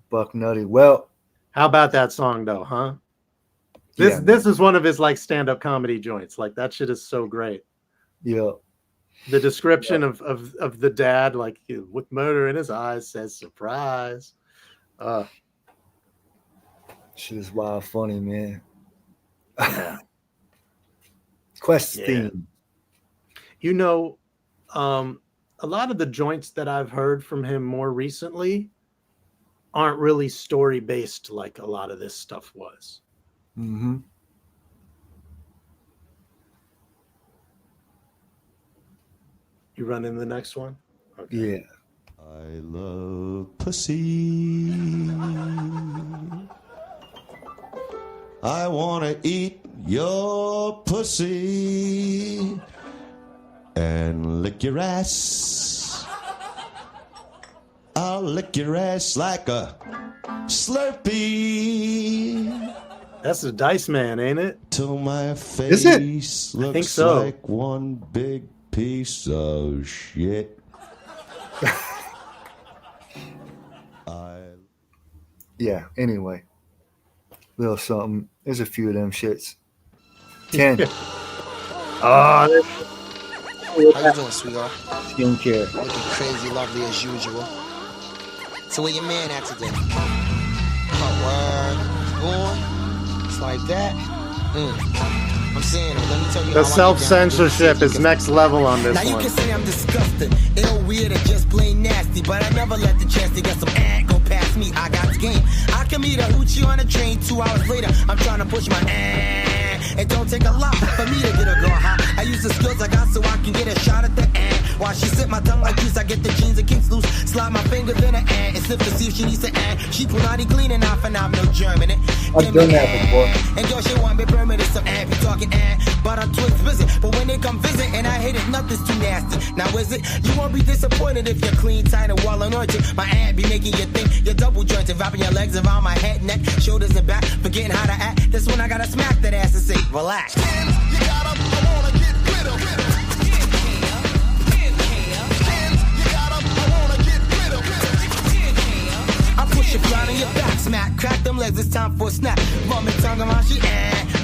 Buck Nutty. Well, how about that song though, huh? This is one of his like stand-up comedy joints. Like that shit is so great. Yeah. The description of the dad, like with murder in his eyes, says surprise. Shit is wild funny, man. Yeah. Quest Yeah. theme. You know, a lot of the joints that I've heard from him more recently aren't really story based like a lot of this stuff was. Mm-hmm. You run in the next one? Okay. Yeah. I love pussy. I want to eat your pussy and lick your ass. I'll lick your ass like a Slurpee. That's the Dice Man, ain't it? Till my face looks I think so. like one big piece of shit. Yeah, anyway. Little something. There's a few of them shits. 10. How you doing, sweetheart? Skincare. Looking crazy lovely as usual. So where your man at today? Oh, word. It's like that. I'm saying, let me tell you The how I self-censorship is next level on this now you one. can say I'm disgusting, ill, weird, or just plain nasty, but I never let the chance to get some go past me. I got the game. I can meet a hoochie on a train 2 hours later. I'm trying to push my It don't take a lot for me to get a girl hot. I use the skills I got so I can get a shot at the end. While she sip my tongue like juice, I get the jeans and kicks loose. Slide my fingers in her and sniff to see if she needs to add. She punani cleaning off and I'm no germ in it. I've done that before. And girl, she want me permanent, so be talking but I'm twist visit. But when they come visit and I hit it, nothing's too nasty. Now is it? You won't be disappointed if you're clean, tight, and well anointed. My ad be making you think you're double jointed, wrapping your legs around my head, neck, shoulders, and back, forgetting how to act. This one I gotta smack that ass and say, relax. You got 'em, I wanna get rid of. You got 'em, I wanna get rid of. I push your ground on your back, smack, crack them legs, it's time for a snap. Bum and tongue around, she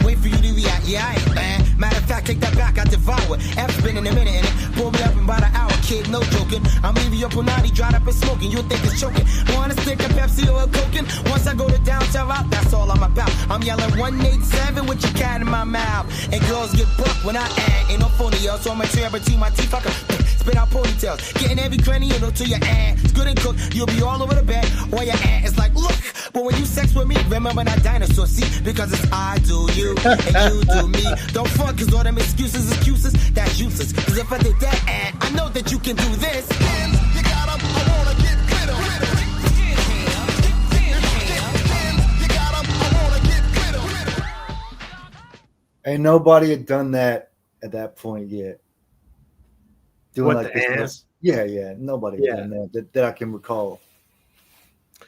wait for you to react, yeah, I ain't man. Matter of fact, take that back, I devour it. F's been in a minute, and it pull me up in about an hour, kid, no joking. I'm leaving your punani dried up and smoking, you'll think it's choking. Want a stick of Pepsi or a Cokin'? Once I go to downtown route, that's all I'm about. I'm yelling 187 with your cat in my mouth. And girls get bucked when I ain't no phony, yo. So I'm going to tear between my teeth, I can spit out ponytails. Getting every cranny to your ass. It's good and cooked, you'll be all over the bed. Or your ass is like, look. But when you sex with me, remember that dinosaur, see? Because it's I do you, and you do me. Don't fuck, cause all them excuses, that's useless. Cause if I did that, I know that you can do this. You got 'em, I wanna get rid of. You got 'em, I wanna get rid of. Ain't nobody had done that at that point yet. Doing What, the stuff. ass? Yeah. Nobody had done that I can recall.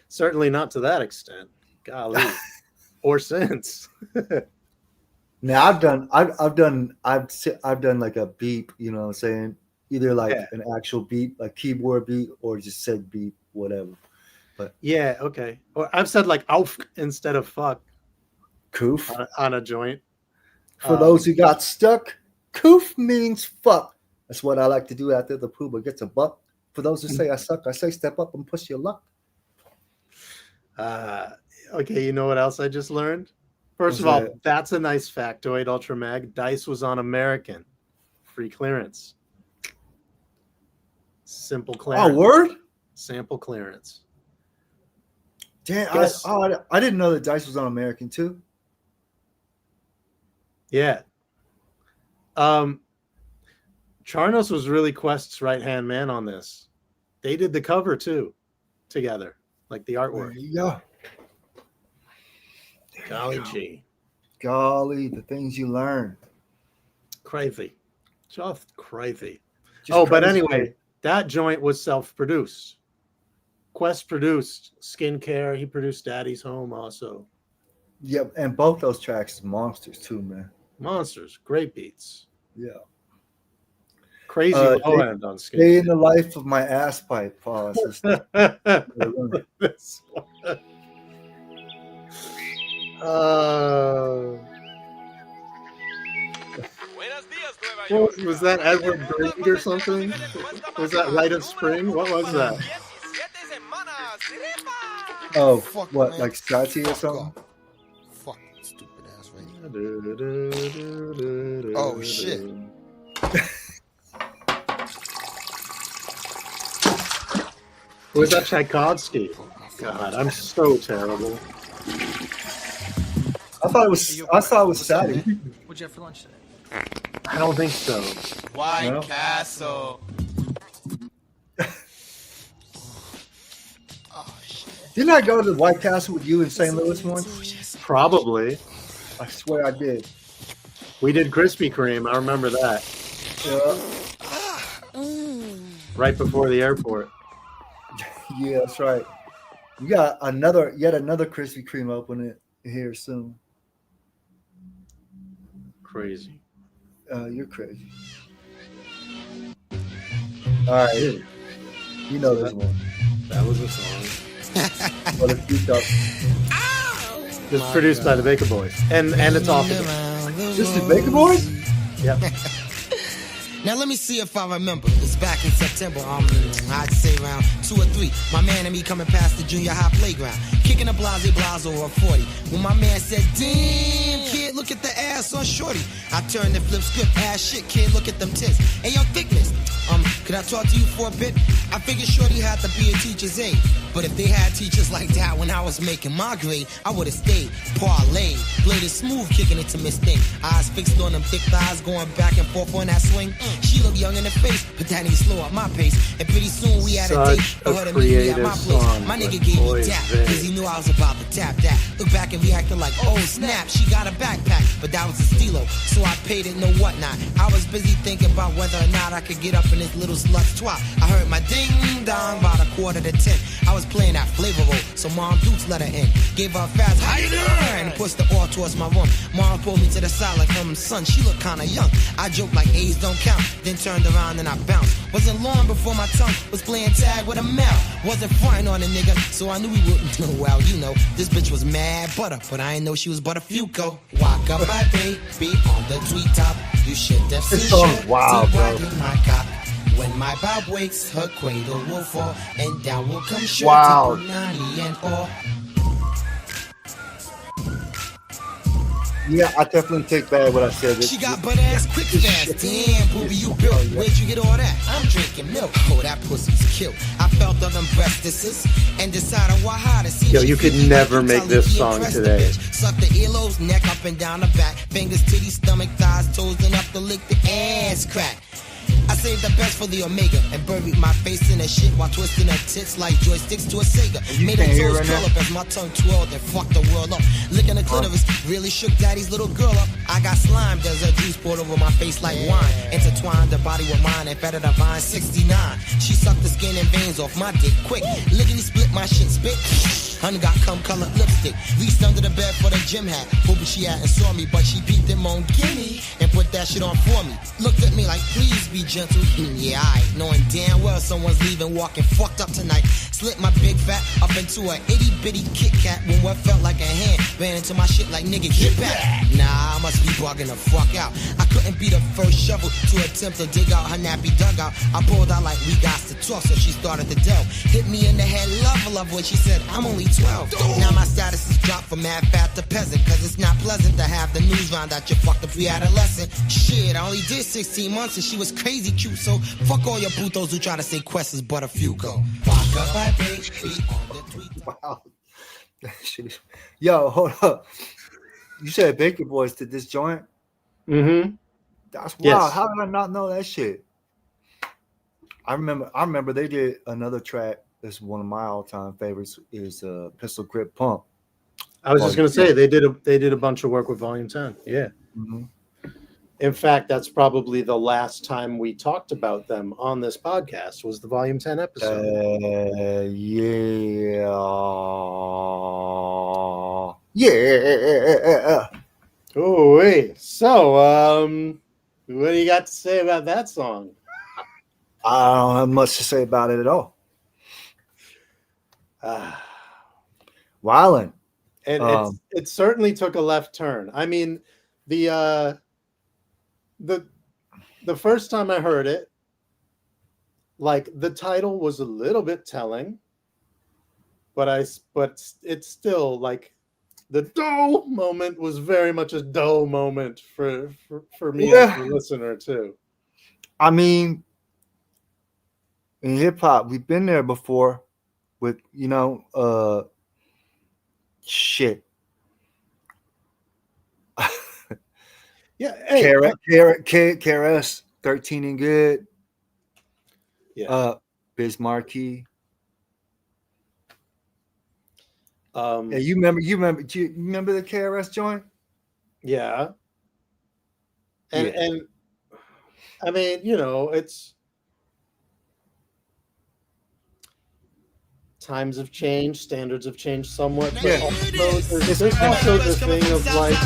Certainly not to that extent. Golly. Or since. Now I've done like a beep, you know what I'm saying? Either like an actual beep, like keyboard beep, or just said beep, whatever. But yeah, okay. Or I've said like "auf" instead of "fuck" Koof. on a joint. For those who got stuck, Koof means fuck. That's what I like to do after the pooba gets a buck. For those who say I suck, I say step up and push your luck. Okay, you know what else I just learned? First of all, that's a nice factoid, Ultramag. Dice was on American. Free clearance. Simple clearance. Oh, word? Sample clearance. Damn, I didn't know that Dice was on American too. Yeah. Charnos was really Quest's right-hand man on this. They did the cover too, together, like the artwork. There you go. Golly gee. Golly, the things you learn. Crazy. Just crazy. Just but crazy. anyway, that joint was self-produced. Quest produced Skincare. He produced Daddy's Home also. Yep, and both those tracks is monsters too, man. Monsters. Great beats. Yeah. Crazy low end on Skincare. Day in the life of my ass pipe. Pause. This one. Was that Edward Greed or something? Was that Rite of Spring? What was that? Oh, what, like Scotty or something? Fuck, stupid ass radio. Oh, shit. Was that Tchaikovsky? God, I'm so terrible. I thought it was Scotty. What'd you have for lunch today? I don't think so. White Castle. Didn't I go to the White Castle with you in St. Louis once? Probably. I swear I did. We did Krispy Kreme. I remember that. Yeah. Right before the airport. Yeah, that's right. You got yet another Krispy Kreme opening here soon. Crazy. You're crazy. All right. You know this one. That was a song. What a few up. It's produced by the Baker Boys. And it's off again. Just the Baker Boys? Yep. Now let me see if I remember. It's back in September, I'd say around 2 or 3. My man and me coming past the junior high playground, kicking a blase or a 40. When my man said, damn, kid, look at the ass on shorty. I turned and flipped script, ass shit, kid, look at them tits. Hey, yo, thickness, could I talk to you for a bit? I figured shorty had to be a teacher's aide. But if they had teachers like that when I was making my grade, I would've stayed, parlayed, bladed smooth, kicking it to Miss Thing. Eyes fixed on them thick thighs, going back and forth on that swing. She looked young in the face, but that ain't slow up my pace. And pretty soon we had a date Such for her a to meet me at creative my place. song. My nigga with gave me Boys tap, Day. cause he knew I was about to tap that. Look back and reacted like, oh snap, she got a backpack, but that was a stilo, so I paid it no whatnot. I was busy thinking about whether or not I could get up in this little slut's twat. I heard my ding dong about 9:45. I was playing that flavor roll, so Mom Dukes let her in. Gave her a fast, how you doing? And pushed the oar towards my room. Mom pulled me to the side like, son, she look kinda young. I joked like A's don't count, then turned around and I bounced. Wasn't long before my tongue was playing tag with a mouth. Wasn't frontin' on a nigga, so I knew he wouldn't do well. You know, this bitch was mad butter, but I ain't know she was Butterfuco. Walk up my baby on the tweet top. You should have seen This song's wild, bro. my cock. When my Bob wakes, her cradle will fall, and down will come shirt Wow. to Punani and all. Yeah, I definitely take back what I said. She got butt ass quick fast. Damn, booby, you built. Where'd you get all that? I'm drinking milk. Oh, that pussy's killed. I felt all them breastises and decided why hard to see. Yo, you could never make this song today. Suck the earlobes, neck up and down the back. Fingers, titties, stomach, thighs, toes, and up to lick the ass crack. I saved the best for the Omega and buried my face in that shit while twisting her tits like joysticks to a Sega. Made her toes curl up as my tongue twirled and fucked the world up. Licking the clitoris really shook daddy's little girl up. I got slimed as her juice poured over my face like wine. Intertwined her body with mine and fed her the vine 69. She sucked the skin and veins off my dick quick. Lickety split my shit spit. Honey got cum colored lipstick. Reached under the bed for the gym hat. Hoping she hadn't saw me, but she peeped them on gimme and put that shit on for me. Looked at me like, please be gentle. Yeah, I knowing damn well someone's leaving, walking fucked up tonight. Slipped my big fat up into a itty bitty Kit Kat when what felt like a hand ran into my shit like nigga get back. Nah, I must be bugging the fuck out. I couldn't be the first shovel to attempt to dig out her nappy dugout. I pulled out like we got to talk, so she started to delve. Hit me in the head, love when she said I'm only 12. Now my status is dropped from mad fat to peasant, cause it's not pleasant to have the news round out you fucked a pre-adolescent. Shit, I only did 16 months and she was crazy cute, so fuck all your putos who try to say Kwest is Butterfuco. Walk up my baby on the tweet. Wow. Yo, hold up. You said Baker Boys did this joint? Mm-hmm. That's wild. Yes. How did I not know that shit? I remember they did another track that's one of my all-time favorites is Pistol Grip Pump. I was just gonna say they did a bunch of work with Volume 10. Yeah. Mm-hmm. In fact, that's probably the last time we talked about them on this podcast was the Volume 10 episode. Yeah. Oh wait. So, what do you got to say about that song? I don't have much to say about it at all. Wildin'. And it certainly took a left turn. I mean, the first time I heard it, like the title was a little bit telling, but it's still like the dough moment was very much a dough moment for me as a listener too. I mean, in hip hop, we've been there before with, shit. Yeah, hey, KRS, 13 and Good. Yeah. Biz Markie. Yeah, you remember the KRS joint? Yeah. And I mean, it's times have changed, standards have changed somewhat, but also there's also the thing of like,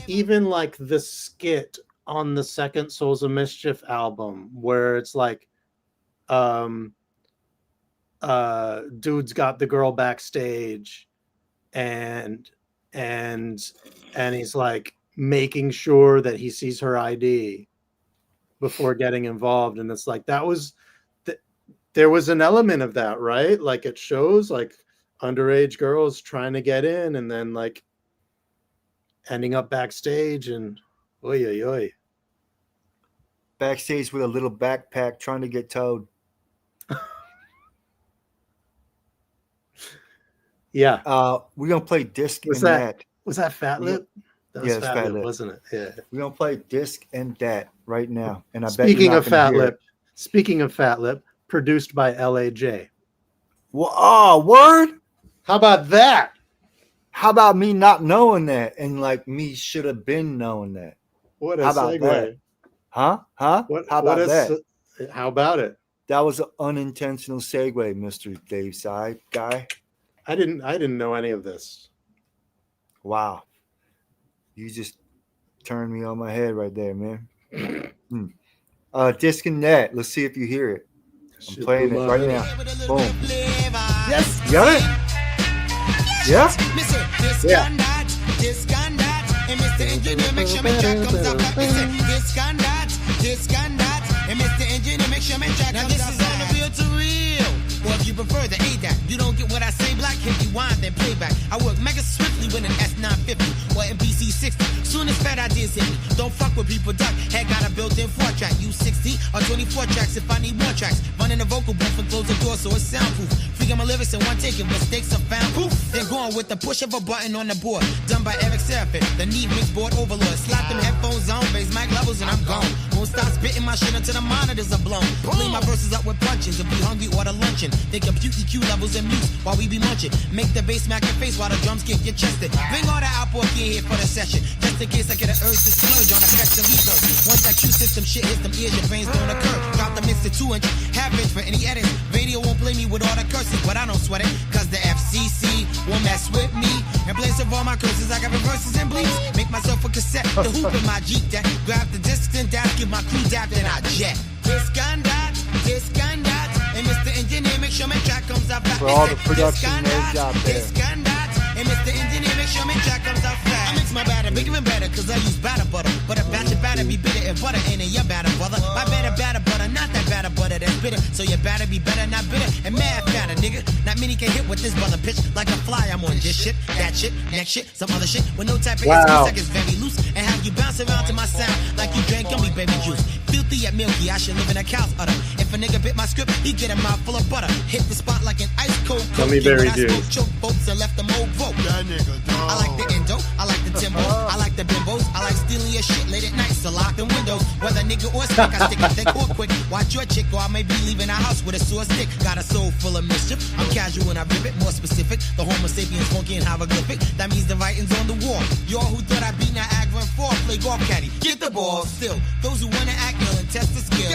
even like the skit on the second Souls of Mischief album where it's like dude's got the girl backstage and he's like making sure that he sees her ID before getting involved, and it's like there was an element of that, right? Like it shows like underage girls trying to get in and then like ending up backstage and oy. Backstage with a little backpack trying to get towed. Yeah. We're gonna play disc Was in that. Was that Fat Lip? That Yeah, was it's Fat Fat Lip, Lip. wasn't it? Yeah. We're gonna play Disc and Dat right now, and I bet Speaking you're of not gonna Fat hear Lip, it. speaking of Fat Lip, produced by LAJ. Well, oh, word. How about that? How about me not knowing that, and like me should have been knowing that? What a How about segue. that? Huh? How What about a that? how about it? That was an unintentional segue, Mr. Dave Side guy. I didn't know any of this. Wow. You just turned me on my head right there, man. Disc and Dat. Let's see if you hear it. I'm playing it right now. Boom. Yes. You got it? Yeah? Yeah. This gun that, and Mr. Engineer make sure my track comes up. This gun that, and Mr. Engineer make sure my track comes up. Now this is on the real to real. Or if you prefer the ADAC, you don't get what I say, black, hit rewind, then playback. I work mega swiftly with an S950 or an BC60. Soon as bad ideas hit me, don't fuck with people, duck. Head got a built-in 4-track, use 60 or 24 tracks if I need more tracks. Running the vocal booth and close the door so it's soundproof. Freaking my lyrics in one take if mistakes are found. Poof. Then going with the push of a button on the board. Done by Eric Seraphin, the neat mix board overlord. Slap them headphones on, bass mic levels and I'm gone. Won't stop spitting my shit until the monitors are blown. Clean my verses up with punches. If you hungry, order luncheon. They compute EQ levels and mute while we be munching. Make the bass smack your face while the drums kick your chest. Bring all the outboard gear here for the session. Just in case I get an urge to splurge on effects and reverb. Once that Q system shit hits them ears, your brains don't occur. Drop the mix to 2-inch, half-inch for any edits. Radio won't play me with all the curses, but I don't sweat it. Cause the FCC won't mess with me. In place of all my curses, I got reverses and bleeds. Make myself a cassette, the hoop in my Jeep deck. Grab the disc and dap, give my crew dap, then I jet. This gun that, and Mr. Engineer make sure my track comes up fast. For all the production nerds out there. This gun that, and Mr. Engineer make sure my track comes up fast. I mix my batter bigger and better, cause I use batter butter. But a batch of batter be bitter and butter ain't in your batter, brother. My batter butter, not that batter butter that's bitter. So your batter be better, not bitter, and mad fatter, nigga. Not many can hit with this brother pitch. Like a fly, I'm on this shit, that shit, next shit, some other shit. With no type of excuse, I get very loose. And have you bounce around to my sound like you drank gummy baby juice. Filthy yet milky, I should live in a cow's udder. If a nigga bit my script, he get a mouth full of butter. Hit the spot like an ice cold coke. Gummy berry juice. Choke folks and left them old broke. I like the endo, I like the timbo, I like the bimbos, I like stealing your shit late at night, so lock them windows. Whether nigga or stick, I stick it thick or quick. Watch your chick, or I may be leaving our house with a sore stick. Got a soul full of mischief, I'm casual when I rip it, more specific. The Homo sapiens funky and hieroglyphic, that means the writing's on the wall. Y'all who thought I beat Niagara and fall, play golf caddy, get the ball still. Those who wanna act ill and test the skill,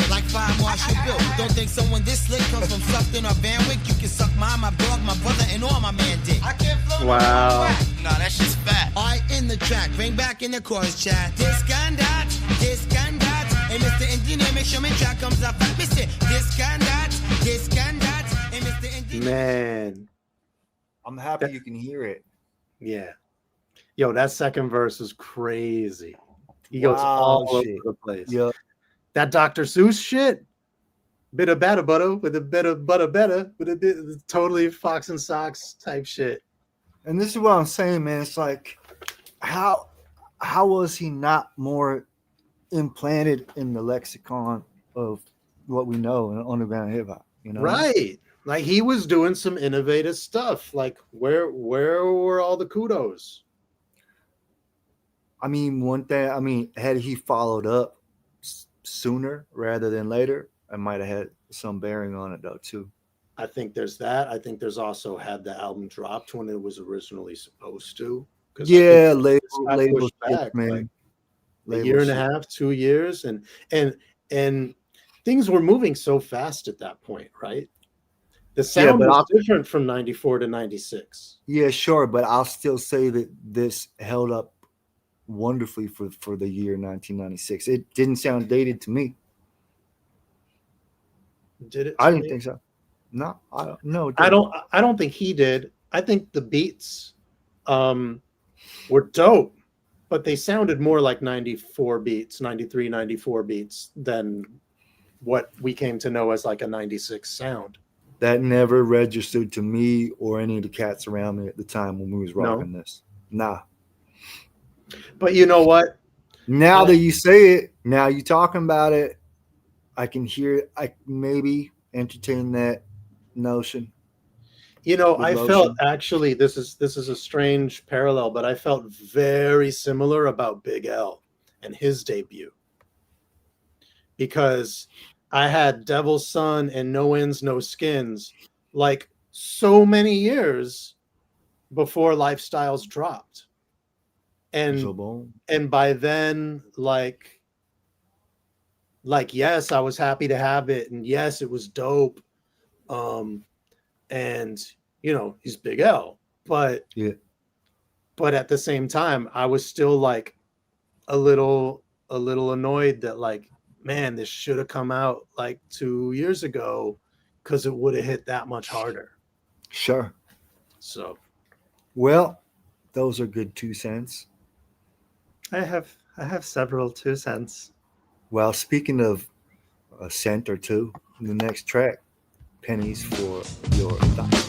like Fire Marshal Bill. Don't think someone this slick comes from Sufton or Van Wyck. You can suck mine, my dog, my brother, and all my man dick. I can't flow. Wow. Nah, that shit's fat. Alright, in the track, bring back in the chorus chat. This gun that, and Mr. Engineer make sure my track comes up. Mr. This gun that, and Mr. Engineer. Man. I'm happy you can hear it. Yeah. Yo, that second verse is crazy. He goes Wow, all over shit. the place. Yeah. That Dr. Seuss shit. Bit of batter butter with a bit of butter better with a bit totally Fox and Socks type shit. And this is what I'm saying, man. It's like, how was he not more implanted in the lexicon of what we know in underground hip hop? You know, Right. Like he was doing some innovative stuff. Like where were all the kudos? I mean, one thing. I mean, had he followed up sooner rather than later, I might have had some bearing on it though too. I think there's that. I think there's also had the album dropped when it was originally supposed to. Yeah, label shit, back, man. Like a year and a half, 2 years, and things were moving so fast at that point, right? The sound was different from 94 to 96. Yeah, sure, but I'll still say that this held up wonderfully for the year 1996. It didn't sound dated to me. Did it? I didn't think so. No, I don't. No, it I didn't. don't think he did. I think the beats were dope, but they sounded more like 94 beats, 93, 94 beats than what we came to know as like a 96 sound. That never registered to me or any of the cats around me at the time when we was rocking this. Nah. But you know what? Now that you say it, now you talking about it, I can hear. I maybe entertain that notion. You know, with I felt lotion. actually this is a strange parallel, but I felt very similar about Big L and his debut because I had Devil's Son and No Ends No Skins like so many years before Lifestyles dropped. So And boom. and by then like yes, I was happy to have it and yes, it was dope. Um and you know, he's Big L, but Yeah. at the same time I was still like a little annoyed that like man this should have come out like 2 years ago because it would have hit that much harder. Sure. So Well, those are good 2 cents. I have several 2 cents. Well, speaking of a cent or two, the next track, pennies for your thoughts.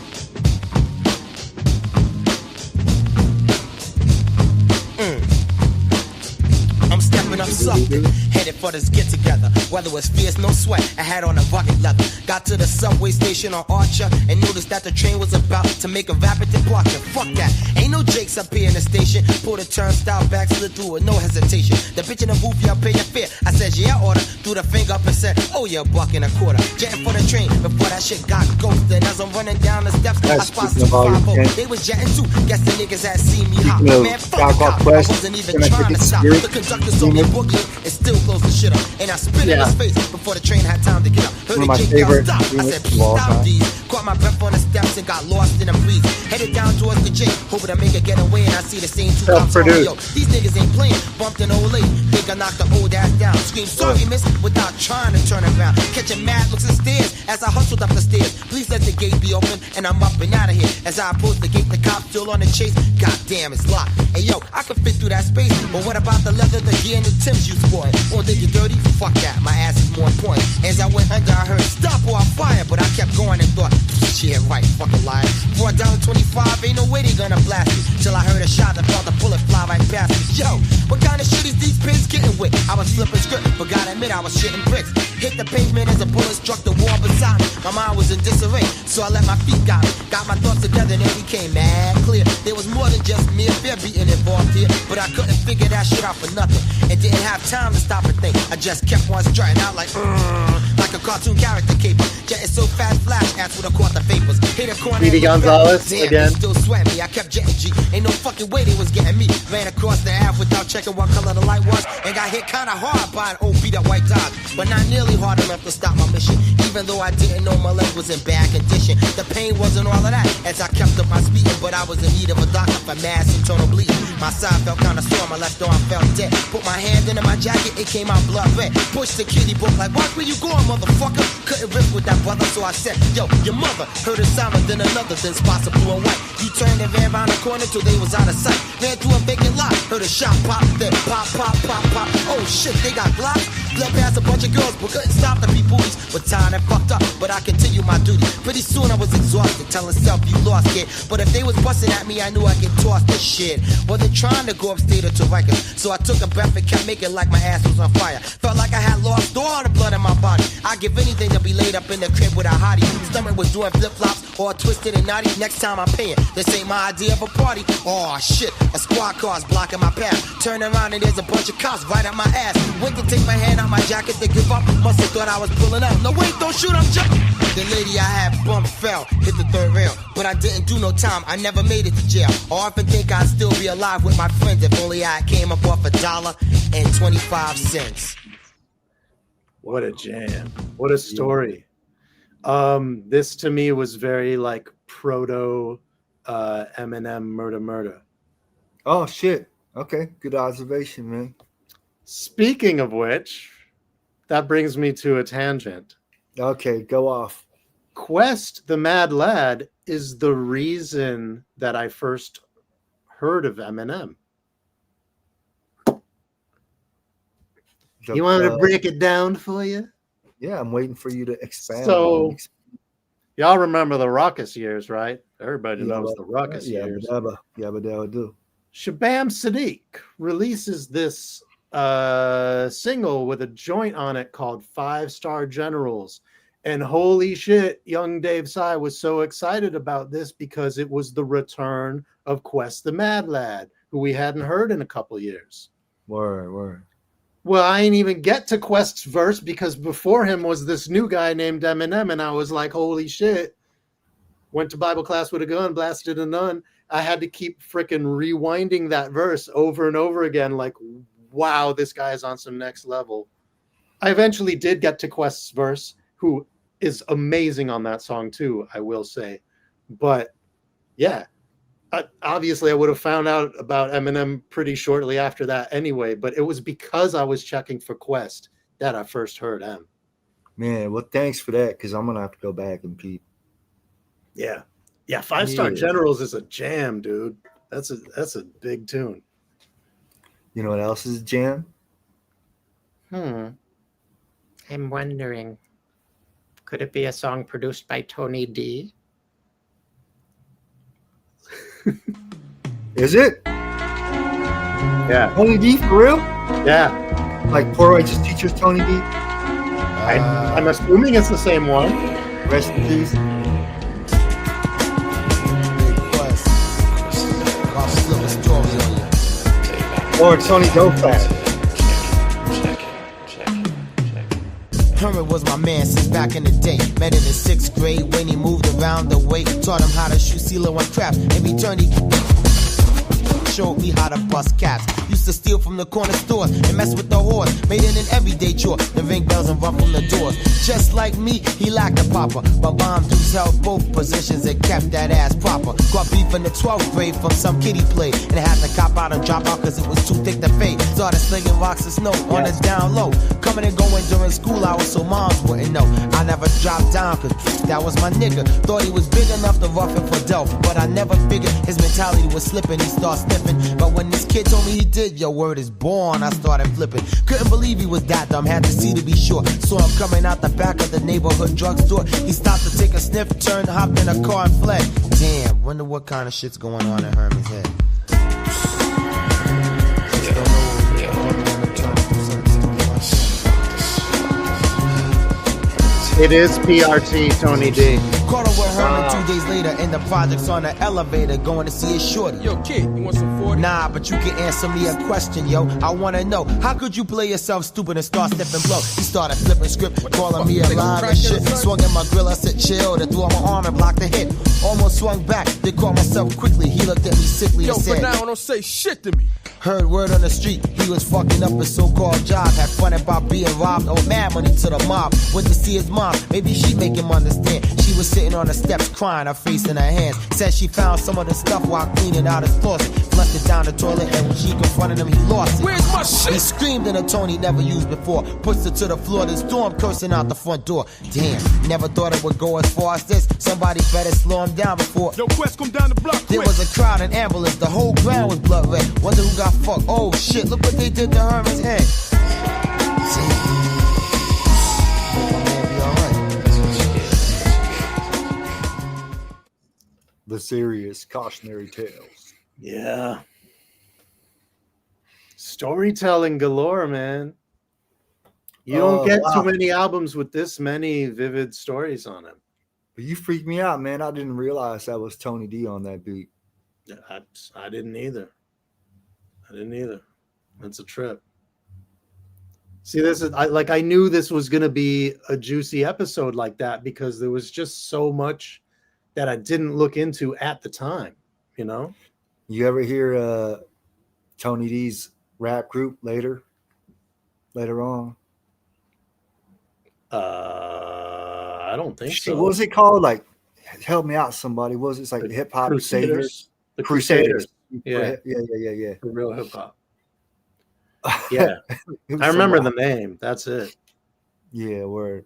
I'm stepping up something, headed for this get together. Weather was fierce, no sweat. I had on a bucket leather. Got to the subway station on Archer and noticed that the train was about to make a rapid departure. Fuck that, ain't no Jakes up here in the station. Pulled a turnstile back, slid through with no hesitation. The bitch in the booth, y'all pay your fare. I said, yeah, order. Threw the finger up and said, oh yeah, $1.25. Jetting for the train before that shit got ghosted. As I'm running down the steps, I spot Speaking of all your 250. friends. They was jetting too. Guess the niggas had seen me hop. Speaking of Man, fuck the Cowboy cop. I Quest, wasn't even can I trying take to it stop. serious? The conductor saw me boogling and still closed the shit up. And I spit in Yeah. his face before the train had time to get up. Heard One of the my Jake yell, favorite stop. I units said, of all stop time. these. Caught my breath on the steps and got lost in a breeze. Headed down towards the Jake, hoping to make a getaway. And I see the same two cops on me. Yo, these niggas ain't playing. Bumped an old lady. Think I knocked the old ass down. Scream, sorry, miss, without trying to turn around. Catching mad looks and stares as I hustled up the stairs. Please let the gate be open and I'm up and out of here. As I approach the gate, the cop still on the chase. God damn, it's locked. Hey yo, I can fit through that space. But what about the leather, the gear, and the Timbs you sporting? Won't think you're dirty? Fuck that, my ass is more important. As I went under, I heard stop or I'll fire. But I kept going and thought, shit, right, fucking liar. $4.25, ain't no way they gonna blast me. Till I heard a shot that brought the bullet fly right past me. Yo, what kind of shit is these pigs getting with? I was flipping script, but gotta admit I was shitting bricks. Hit the pavement as a bullet struck the wall beside me. My mind was in disarray, so I let my feet guide me. Got my thoughts together and it became mad clear. There was more than just mere fear beating involved here, but I couldn't figure that shit out for nothing. And didn't have time to stop and think. I just kept on strutting out like a cartoon character caper. Jetting so fast, flash ass would have caught the vapors. Hit a corner. Speedy and looked Gonzalez back. Damn, again. they still sweat me. I kept jetting G. Ain't no fucking way they was getting me. Ran across the Ave without checking what color the light was, and got hit kinda hard by an old beat up white Dodge, but not nearly hard enough to stop my mission. Even though I didn't know my leg was in bad condition, the pain wasn't all of that. As I kept up my speeding, but I was in need of a doctor for mass internal bleeding. My side felt kinda sore, my left arm felt dead. Put my hand into my jacket, it came out blood red. Pushed the kitty book like, watch where you going, motherfucker. Couldn't rip with that brother, so I said, yo, your mother. Heard a sound, then another, then spots of blue and white. You turned and ran round the corner till they was out of sight. Ran through a vacant lot, heard a shot pop, then pop, pop, pop, pop. Oh shit, they got blocks. Blood past a bunch of girls, but couldn't stop the beat booties. But time and fucked up, but I continued my duty. Pretty soon I was exhausted, telling self you lost, kid. But if they was busting at me, I knew I'd get tossed to shit. Wasn't trying to go upstate or to Rikers, so I took a breath and kept making like my ass was on fire. Felt like I had lost all the blood in my body. I'd give anything to be laid up in the crib with a hottie. Stomach was doing flip-flops, all twisted and naughty. Next time I'm paying, this ain't my idea of a party. Oh shit, a squad car's blocking my path. Turn around and there's a bunch of cops right at my ass. Went to take my hand out my jacket to give up. Must have thought I was pulling out. No wait, don't shoot, I'm jumping. The lady I had bumped fell, hit the third rail. But I didn't do no time, I never made it to jail. I often think I'd still be alive with my friends if only I came up off $1.25. What a jam. What a story. This to me was very like proto Eminem Murder. Oh shit. Okay, good observation, man. Speaking of which, that brings me to a tangent. Okay, go off. Kwest, the Mad Lad, is the reason that I first heard of Eminem. You want me to break it down for you? Yeah, I'm waiting for you to expand. So, y'all remember the Ruckus years, right? Everybody knows the Ruckus years. Yabba dabba do. Shabam Sadiq releases this single with a joint on it called 5 Star Generals. And holy shit, young Dave Sy was so excited about this because it was the return of Kwest the Mad Lad, who we hadn't heard in a couple years. Word. Well, I ain't even get to Quest's verse because before him was this new guy named Eminem, and I was like, holy shit. Went to Bible class with a gun, blasted a nun. I had to keep freaking rewinding that verse over and over again, like, wow, this guy is on some next level. I eventually did get to Quest's verse, who is amazing on that song too, I will say. But yeah, obviously I would have found out about Eminem pretty shortly after that anyway, but it was because I was checking for Quest that I first heard M. Man, well, thanks for that, because I'm going to have to go back and peep. Yeah. Yeah, Five Star Yeah. Generals is a jam, dude. That's a big tune. You know what else is a jam? I'm wondering, could it be a song produced by Tony D? Is it? Yeah. Tony D, for real? Yeah. Like Poor Righteous Teachers, Tony D? I'm assuming it's the same one. Rest in peace. Or Tony Dofat. Herman was my man since back in the day. Met him in 6th grade when he moved around the way. Taught him how to shoot CeeLo and craft. In return, he showed me how to bust caps. Used to steal from the corner stores and mess with the whores. Made it an everyday chore. Then ring bells and run from the doors. Just like me, he lacked a popper. But bomb dudes held both positions and kept that ass proper. Got beef in the 12th grade from some kid he played. And had to cop out and drop out cause it was too thick to fade. Started slinging rocks and snow on the down low. Coming and going during school hours so moms wouldn't know. I never dropped down cause that was my nigga. Thought he was big enough to rough it for Delph. But I never figured his mentality was slipping. He started sniffing. But when this kid told me he did, your word is born, I started flipping. Couldn't believe he was that dumb, had to see to be sure. Saw him coming out the back of the neighborhood drugstore. He stopped to take a sniff, turned, hopped in a car and fled. Damn, wonder what kind of shit's going on in Herman's head. It is PRT, Tony D. Caught up with Herman 2 days later in the projects on the elevator going to see his shorty. Yo, kid, you want some 40? Nah, but you can answer me a question, yo. I wanna know, how could you play yourself stupid and start stepping blow? He started flipping script, calling me alive and shit. Swung in my grill, I said chill, then threw on my arm and blocked the hit. Almost swung back, then caught myself quickly. He looked at me sickly and said, for now, don't say shit to me. Heard word on the street, he was fucking up his so-called job. Had fun about being robbed, owed mad money to the mob. Went to see his mom, maybe she'd make him understand. She was sitting on the steps crying, her face in her hands. Said she found some of the stuff while cleaning out his closet. Flushed it down the toilet and when she confronted him, he lost it. Where's my shit? He screamed in a tone he never used before. Pushed her to the floor, then stormed cursing out the front door. Damn, never thought it would go as far as this. Somebody better slow him down before. Yo, Quest, come down the block. There was a crowd, an ambulance, the whole ground was blood red. Wonder who got fucked. Oh shit, look what they did to Herman's head. The serious cautionary tales. Yeah. Storytelling galore, man. You don't get too many albums with this many vivid stories on them. But you freaked me out, man. I didn't realize that was Tony D on that beat. I didn't either. That's a trip. See, this is I knew this was going to be a juicy episode like that because there was just so much that I didn't look into at the time, you know? You ever hear Tony D's rap group later on? I don't think so. What was it called? Like, help me out, somebody. What was it? It's like hip hop Crusaders. The Crusaders. Yeah. Yeah. The real hip hop. Yeah. I remember the name. That's it. Yeah, word.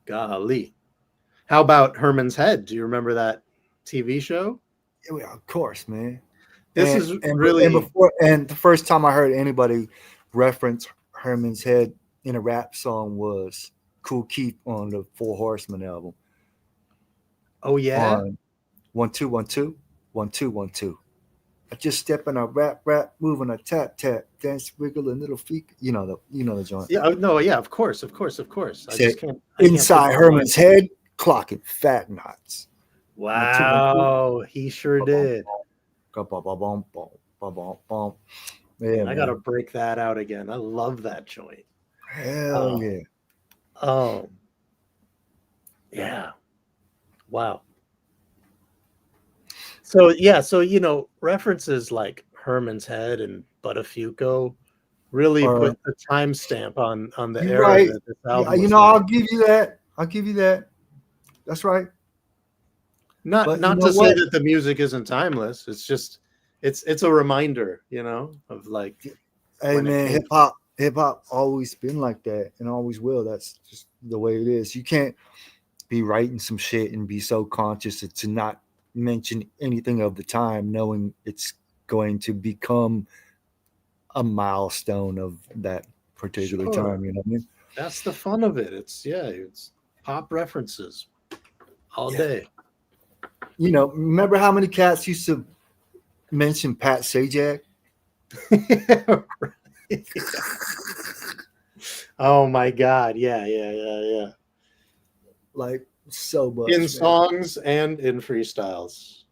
Golly. How about Herman's Head? Do you remember that TV show? Yeah, of course, man. This is really and the first time I heard anybody reference Herman's Head in a rap song was Kool Keith on the Four Horsemen album. Oh yeah. 1 2 1 2 1 2 1 2. I just step and I rap, move and I tap, dance, wiggle, and little feet. You know the joint. Yeah, no, yeah, of course. I Said, just can't. I can't inside put Herman's head, clocking fat knots. Wow, he sure did. Yeah, Man, I gotta man. break that out again. I love that joint. Hell yeah. Oh, yeah. Wow. So yeah, so references like Herman's Head and Buttafuoco really Or put the timestamp on the you era right. that this Yeah, album was made. I'll give you that. That's right. Not But you not know to say what? that the music isn't timeless. It's just it's a reminder, of like Hey when it man, came. hip hop always been like that and always will. That's just the way it is. You can't be writing some shit and be so conscious to not mention anything of the time, knowing it's going to become a milestone of that particular Sure. time. You know what I mean? That's the fun of it. It's pop references all Yeah. day. Remember how many cats used to mention Pat Sajak? Oh my god. Yeah. Like so much. In man. songs and in freestyles.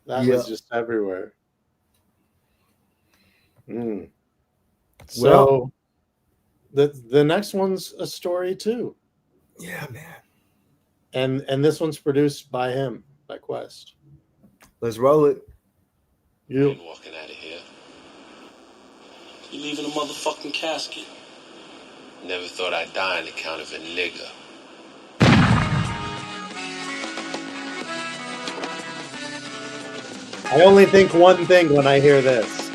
That Yeah. was just everywhere. Mm. Well- So the next one's a story too. Yeah, man. And this one's produced by him, by Kwest. Let's roll it. You ain't walking out of here. You leaving a motherfucking casket. Never thought I'd die on the count of a nigga. I only think one thing when I hear this.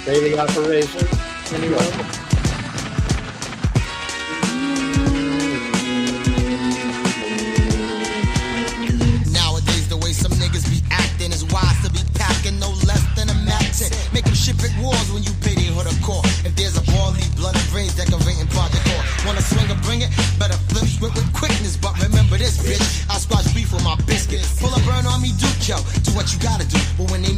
Daily operation. Anyone? Nowadays, the way some niggas be acting is wise to be packing no less than a Mac 10. Make them ship at wars when you pay their hood a call. If there's a ball, leave blood and brains decorating project core. Wanna swing or bring it? Better flip script with quickness. But remember this, bitch. I squash beef with my biscuit. Pull a burn on me, Duke, yo. Do what you gotta do. But when they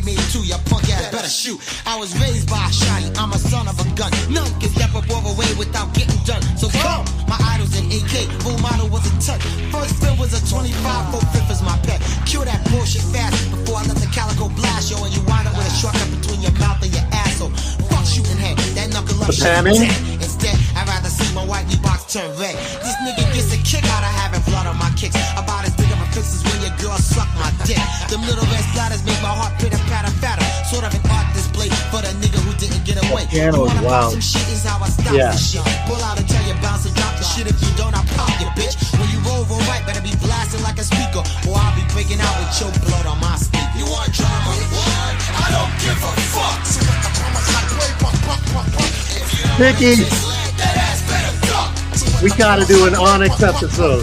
made too, your punk ass better shoot. I was raised by a shotty. I'm a son of a gun. None can step up all the way without getting done. So come, my idol's an AK. Full model was a touch. First fill was a 25. 4/5 is my pet. Cure that bullshit fast before I let the calico blast, yo. And you wind up with a shortcut between your mouth and your asshole. Fuck shooting head. That knuckle up The shit. panning? Instead, I'd rather see my whitey box turn red. This nigga gets a kick out of having blood on my kicks. About as big of a fix as when your girl suck my dick. Them little red splatters make my heart pitter patter fatter. Sort of an art display for the nigga who didn't get away. piano You is wanna pop wild. some shit is how I stop Yeah. this shit. Pull out and tell you bounce and drop the shit. If you don't, I pop you, bitch. When you roll right, better be blasting like a speaker, or I'll be breaking out with your blood on my speaker. You want drama? What? I don't give a fuck. Vicky, we gotta do an Onyx episode.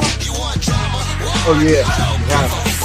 Oh yeah. Yeah.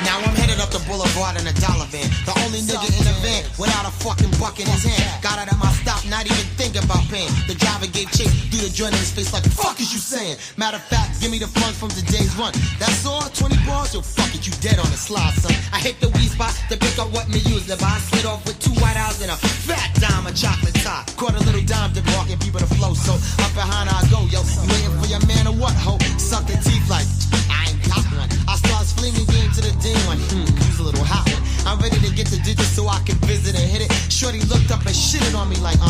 Now I'm headed up the boulevard in a dollar van. The only nigga in the van without a fucking buck in his hand. Got out at my stop, not even think about paying. The driver gave chase, threw the joint in his face like, fuck is you saying? Matter of fact, give me the funds from today's run. That's all, 20 bars, yo, fuck it, you dead on the slide, son. I hit the weed spot to pick up what me use. The I slid off with 2 white owls and a fat dime of chocolate top. Caught a little dime to walking people to flow, so up behind I go, yo. You waiting for your man or what, ho? Suck the teeth like, I ain't got one. I start flinging game to the day one. Use a little hot one. I'm ready to get the digits so I can visit and hit it. Shorty looked up and shitted on me like,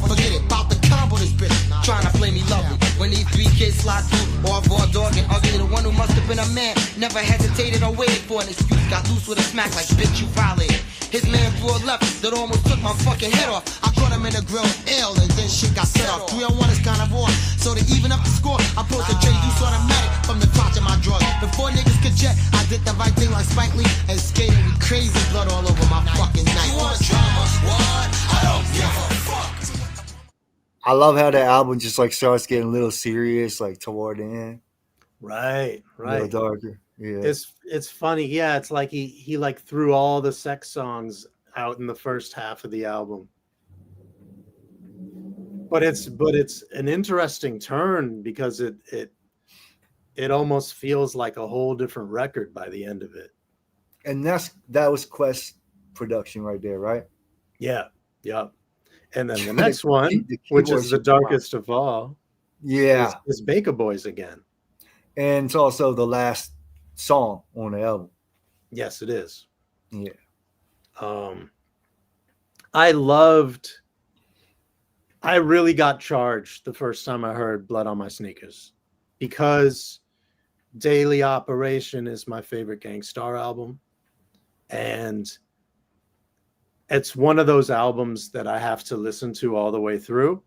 forget it. About to combo this bitch. Trying to play me lovely. When these 3 kids slide through, or raw dog and ugly, the one who must have been a man. Never hesitated or waited for an excuse. Got loose with a smack like, bitch, you violated. His man threw a left that almost took my fucking head off. I caught him in the grill ill and then shit got set off. 3-on-1 is kind of on. So to even up the score, I pulled the J Deuce automatic from the crotch of my drawers. Before niggas could jet, I did the right thing like Spike Lee and skated with crazy blood all over my fucking night. You want drama? What? I don't give a fuck. I love how the album just like starts getting a little serious, like toward the end, Right, a little darker. Yeah. It's funny, yeah. It's like he like threw all the sex songs out in the first half of the album. But it's an interesting turn because it almost feels like a whole different record by the end of it. And that was Quest production right there, right? Yeah. And then the next one, the which is the keyboards- darkest of all, Yeah. is Baker Boys again. And it's also the last song on the album. Yes, it is. Yeah. I really got charged the first time I heard Blood on My Sneakers because Daily Operation is my favorite Gangstar album. And it's one of those albums that I have to listen to all the way through.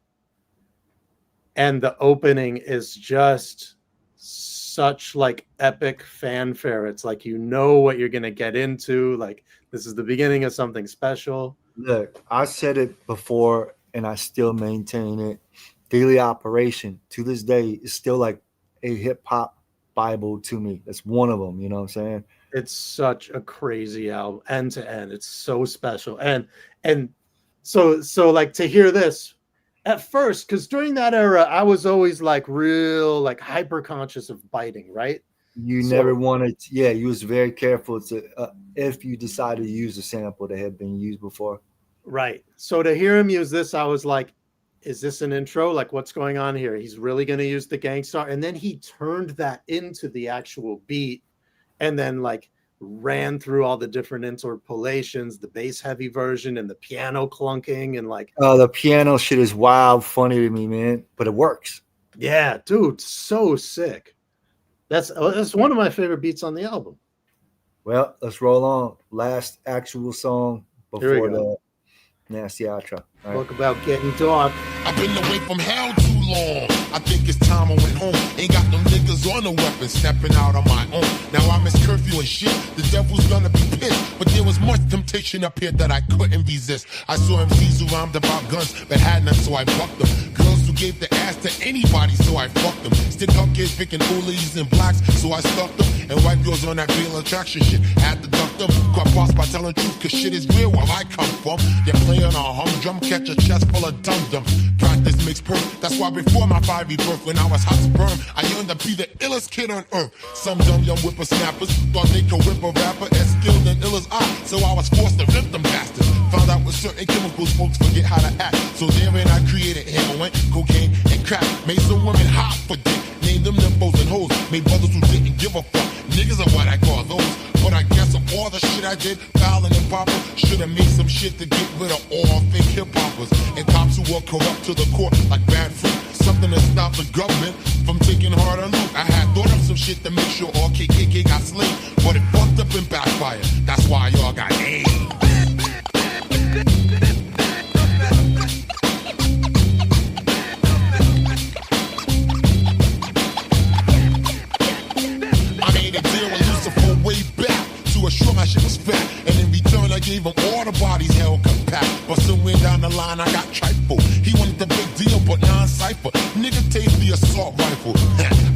And the opening is just such like epic fanfare. It's like, you know what you're going to get into. Like, this is the beginning of something special. Look, I said it before and I still maintain it. Daily Operation to this day is still like a hip hop Bible to me. That's one of them. You know what I'm saying? It's such a crazy album, end to end. It's so special. And so like to hear this at first, because during that era, I was always like real, like hyper conscious of biting, right? You never wanted, you was very careful to if you decided to use a sample that had been used before. Right. So to hear him use this, I was like, is this an intro? Like, what's going on here? He's really going to use the Gangstar. And then he turned that into the actual beat and then like ran through all the different interpolations, the bass heavy version and the piano clunking and like. The piano shit is wild funny to me, man, but it works. Yeah, dude, so sick. That's one of my favorite beats on the album. Well, let's roll on. Last actual song before the nasty outro. Right. Talk about getting dark. I've been away from hell too long. I think it's time I went home. Ain't got no niggas on the weapon, stepping out on my own. Now I miss curfew and shit. The devil's gonna be pissed. But there was much temptation up here that I couldn't resist. I saw MCs who rhymed about guns, but had none, so I bucked them. Girls who gave the ass to anybody, so I fucked them. Stick up kids picking oolies and blacks, so I stuck them. And white girls on that real attraction shit, had to duck them. Got bossed by telling truth, cause shit is real where I come from. They're playing a humdrum, catch a chest full of dum-dum. Practice makes perfect, that's why before my 5 birth, when I was hot sperm, I yearned to be the illest kid on earth. Some dumb young whippersnappers thought they could whip a rapper as skilled and ill as I, so I was forced to rip them bastards. Found out with certain chemicals folks forget how to act, so therein I created heroin, cocaine, and crack. Made some women hot for dick, named them nymphos and hoes. Made brothers who didn't give a fuck, niggas are what I call those. But I guess of all the shit I did, foul and improper, should've made some shit to get rid of all fake hip-hoppers and cops who were corrupt to the core like bad fruit. Something to stop the government from taking harder loot. I had thought of some shit to make sure all KKK got slayed, but it fucked up and backfired. That's why y'all got AIDS. Assure my shit was fat, and in return I gave him all the bodies held compact. But somewhere down the line I got trifle. He wanted the big deal, but non-cypher. Nigga tased the assault rifle.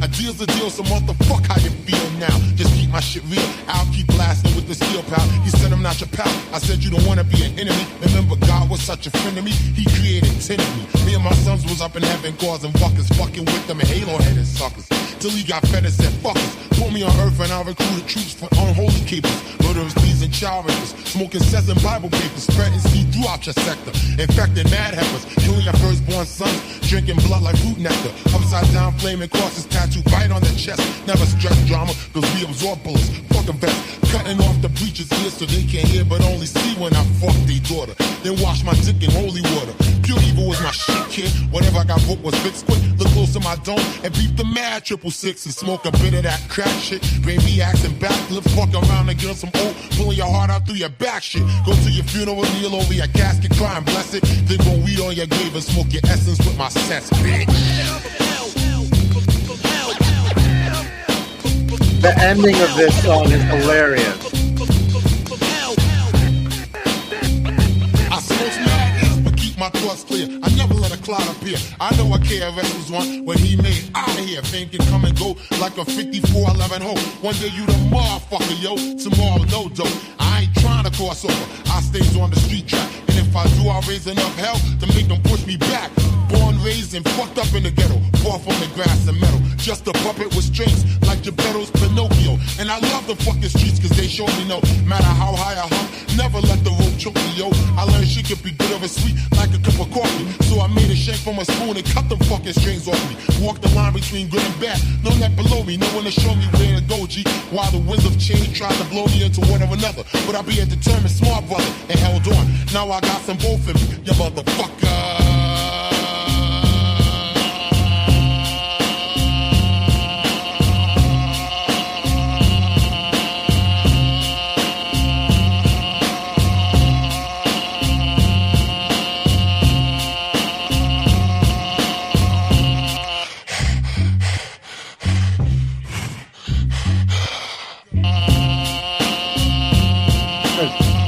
A deal's a deal, so motherfuck how you feel now. Just keep my shit real, I'll keep blasting with the steel pal. He said I'm not your pal, I said you don't wanna be an enemy. Remember God was such a friend to me, he created 10 of me. Me and my sons was up in heaven causing fuckers, fucking with them halo-headed suckers. Till he got fed and said fuck us. Put me on earth and I recruited troops for unholy capers. Murderers, thieves, and child rapers. Smoking cess and Bible papers. Spreading seed throughout your sector. Infecting mad heifers. Killing your firstborn sons. Drinking blood like fruit nectar. Upside down flaming crosses tattooed right on the chest. Never stress drama, cause we absorb bullets. Fuck a vest. Cutting off the preacher's ears so they can't hear but only see when I fuck their daughter. Then wash my dick in holy water. Pure evil was my shit, kid. Whatever I got booked was fixed quick. Look close to my dome and beat the mad 666 and smoke a bit of that crack shit. Brain reacts and backflips. Fuck around and get some old. Pulling your heart out through your back shit. Go to your funeral, kneel over your casket, cry and bless it. Then go weed on your grave and smoke your essence with my sets, bitch. The ending of this song is hilarious. I smoke mad ass, but keep my thoughts clear. I never let a cloud appear. I know a KRS was one when he made out of here. Fame can come and go like a 5411 hoe. One day you the motherfucker, yo. Tomorrow, no dope. I ain't trying find a crossover. I stays on the street track, and if I do, I'll raise enough hell to make them push me back. Born, raised, and fucked up in the ghetto, far from the grass and metal. Just a puppet with strings, like Geppetto's Pinocchio. And I love the fucking streets, cause they show me no matter how high I hung, never let the rope choke me, yo. I learned shit could be bitter and sweet, like a cup of coffee. So I made a shake from a spoon and cut them fucking strings off me. Walk the line between good and bad, no net below me, no one to show me where to go, G. While the winds of change tried to blow me into one or another, but I be a determined smart brother and held on. Now I got some both in me, you motherfucker.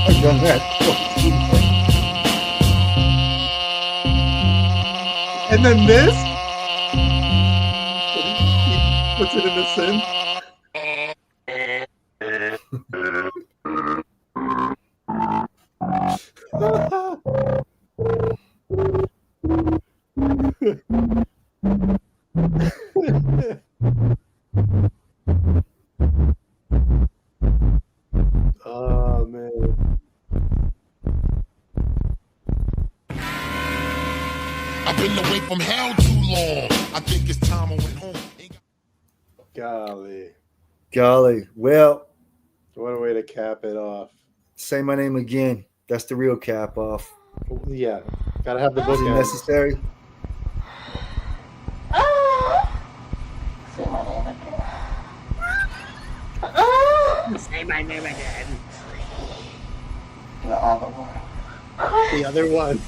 I've done that. And then this? He puts it in the synth. Oh, man. I've been away from hell too long. I think it's time I went home. Golly. Golly. Well, What a way to cap it off. say my name again. That's the real cap off. Yeah. Gotta have the Is book it necessary? Say my name again. Say my name again. The other one. The other one.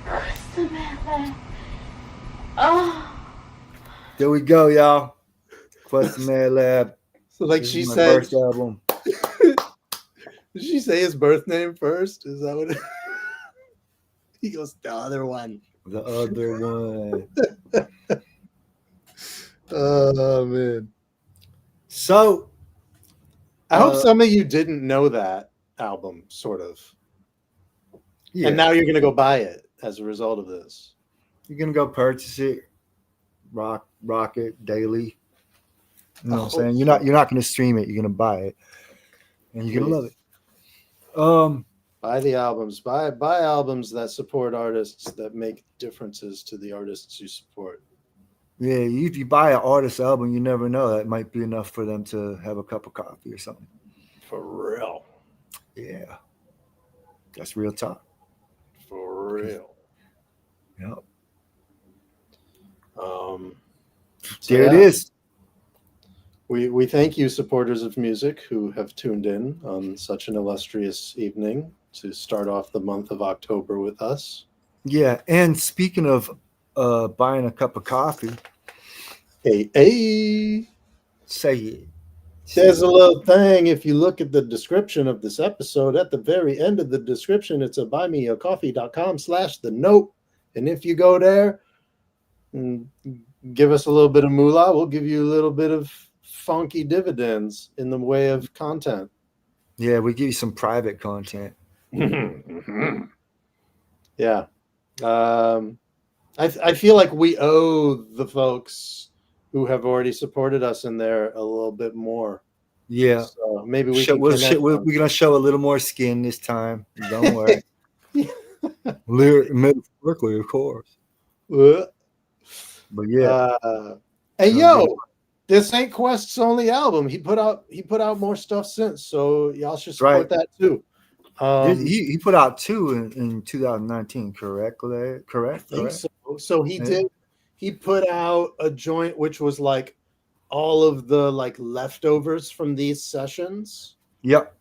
Crystal Man. Oh. There we go, y'all. Quest Man Lab. So, like This she is my said, first album. did she say his birth name first? Is that what it... He goes, the other one. The other one. Oh, man. So, I hope some of you didn't know that album, sort of. yeah, And now you're going to go buy it as a result of this. you're gonna go purchase it, rock it daily. You know what I'm saying? You're not gonna stream it. You're gonna buy it, and you're gonna love it. Buy the albums. Buy albums that support artists that make differences to the artists you support. Yeah, if you buy an artist album, you never know. That might be enough for them to have a cup of coffee or something. For real. Yeah, that's real talk. For real. Yep. There it is. We thank you, supporters of music, who have tuned in on such an illustrious evening to start off the month of October with us. Yeah, and speaking of buying a cup of coffee, hey, say it. There's a little thing. If you look at the description of this episode, at the very end of the description, it's a buymeacoffee.com/the-note. And if you go there and give us a little bit of moolah, we'll give you a little bit of funky dividends in the way of content. Yeah, we give you some private content. Yeah. I feel like we owe the folks who have already supported us in there a little bit more. Yeah. So maybe we're gonna show a little more skin this time. Don't worry. Metaphorically, of course. But yeah. Hey yo, this ain't Quest's only album. He put out more stuff since, so y'all should support that too. He put out two in 2019, correct? Correct. I think so. So he did. He put out a joint which was like all of the like leftovers from these sessions. Yep.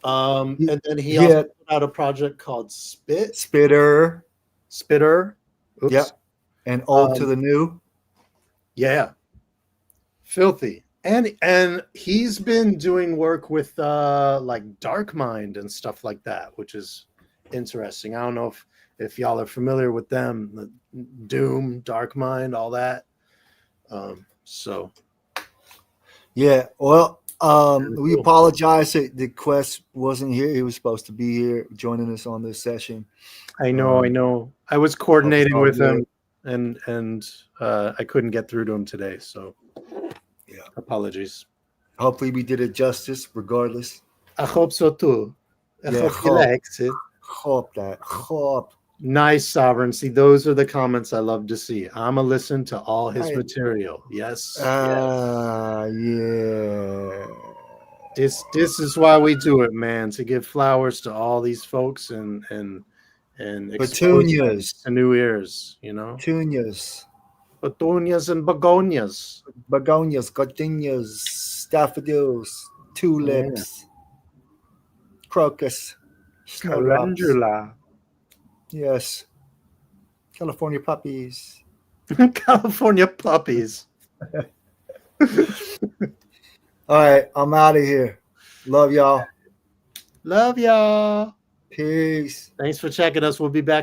And then he also put out a project called Spitter. Oops. Yep. And Old to the New. Yeah. Filthy. And he's been doing work with like Dark Mind and stuff like that, which is interesting. I don't know if y'all are familiar with them, the Doom, Dark Mind, all that. So yeah, well, We apologize that Quest wasn't here. He was supposed to be here joining us on this session. I know. I was coordinating with him, and I couldn't get through to him today. So, yeah, apologies. Hopefully, we did it justice, regardless. I hope so too. I Yeah, hope he likes it. Hope that. Hope. Nice, Sovereign. See, those are the comments I love to see. I'ma listen to all his material. Yes. Yeah. This is why we do it, man. To give flowers to all these folks and expose them to new ears. You know. Petunias and begonias. Gardenias, daffodils, tulips, crocus, snowdrops. Calendula. Yes. California puppies. California puppies. All right, I'm out of here. Love y'all. Love y'all. Peace. Thanks for checking us. We'll be back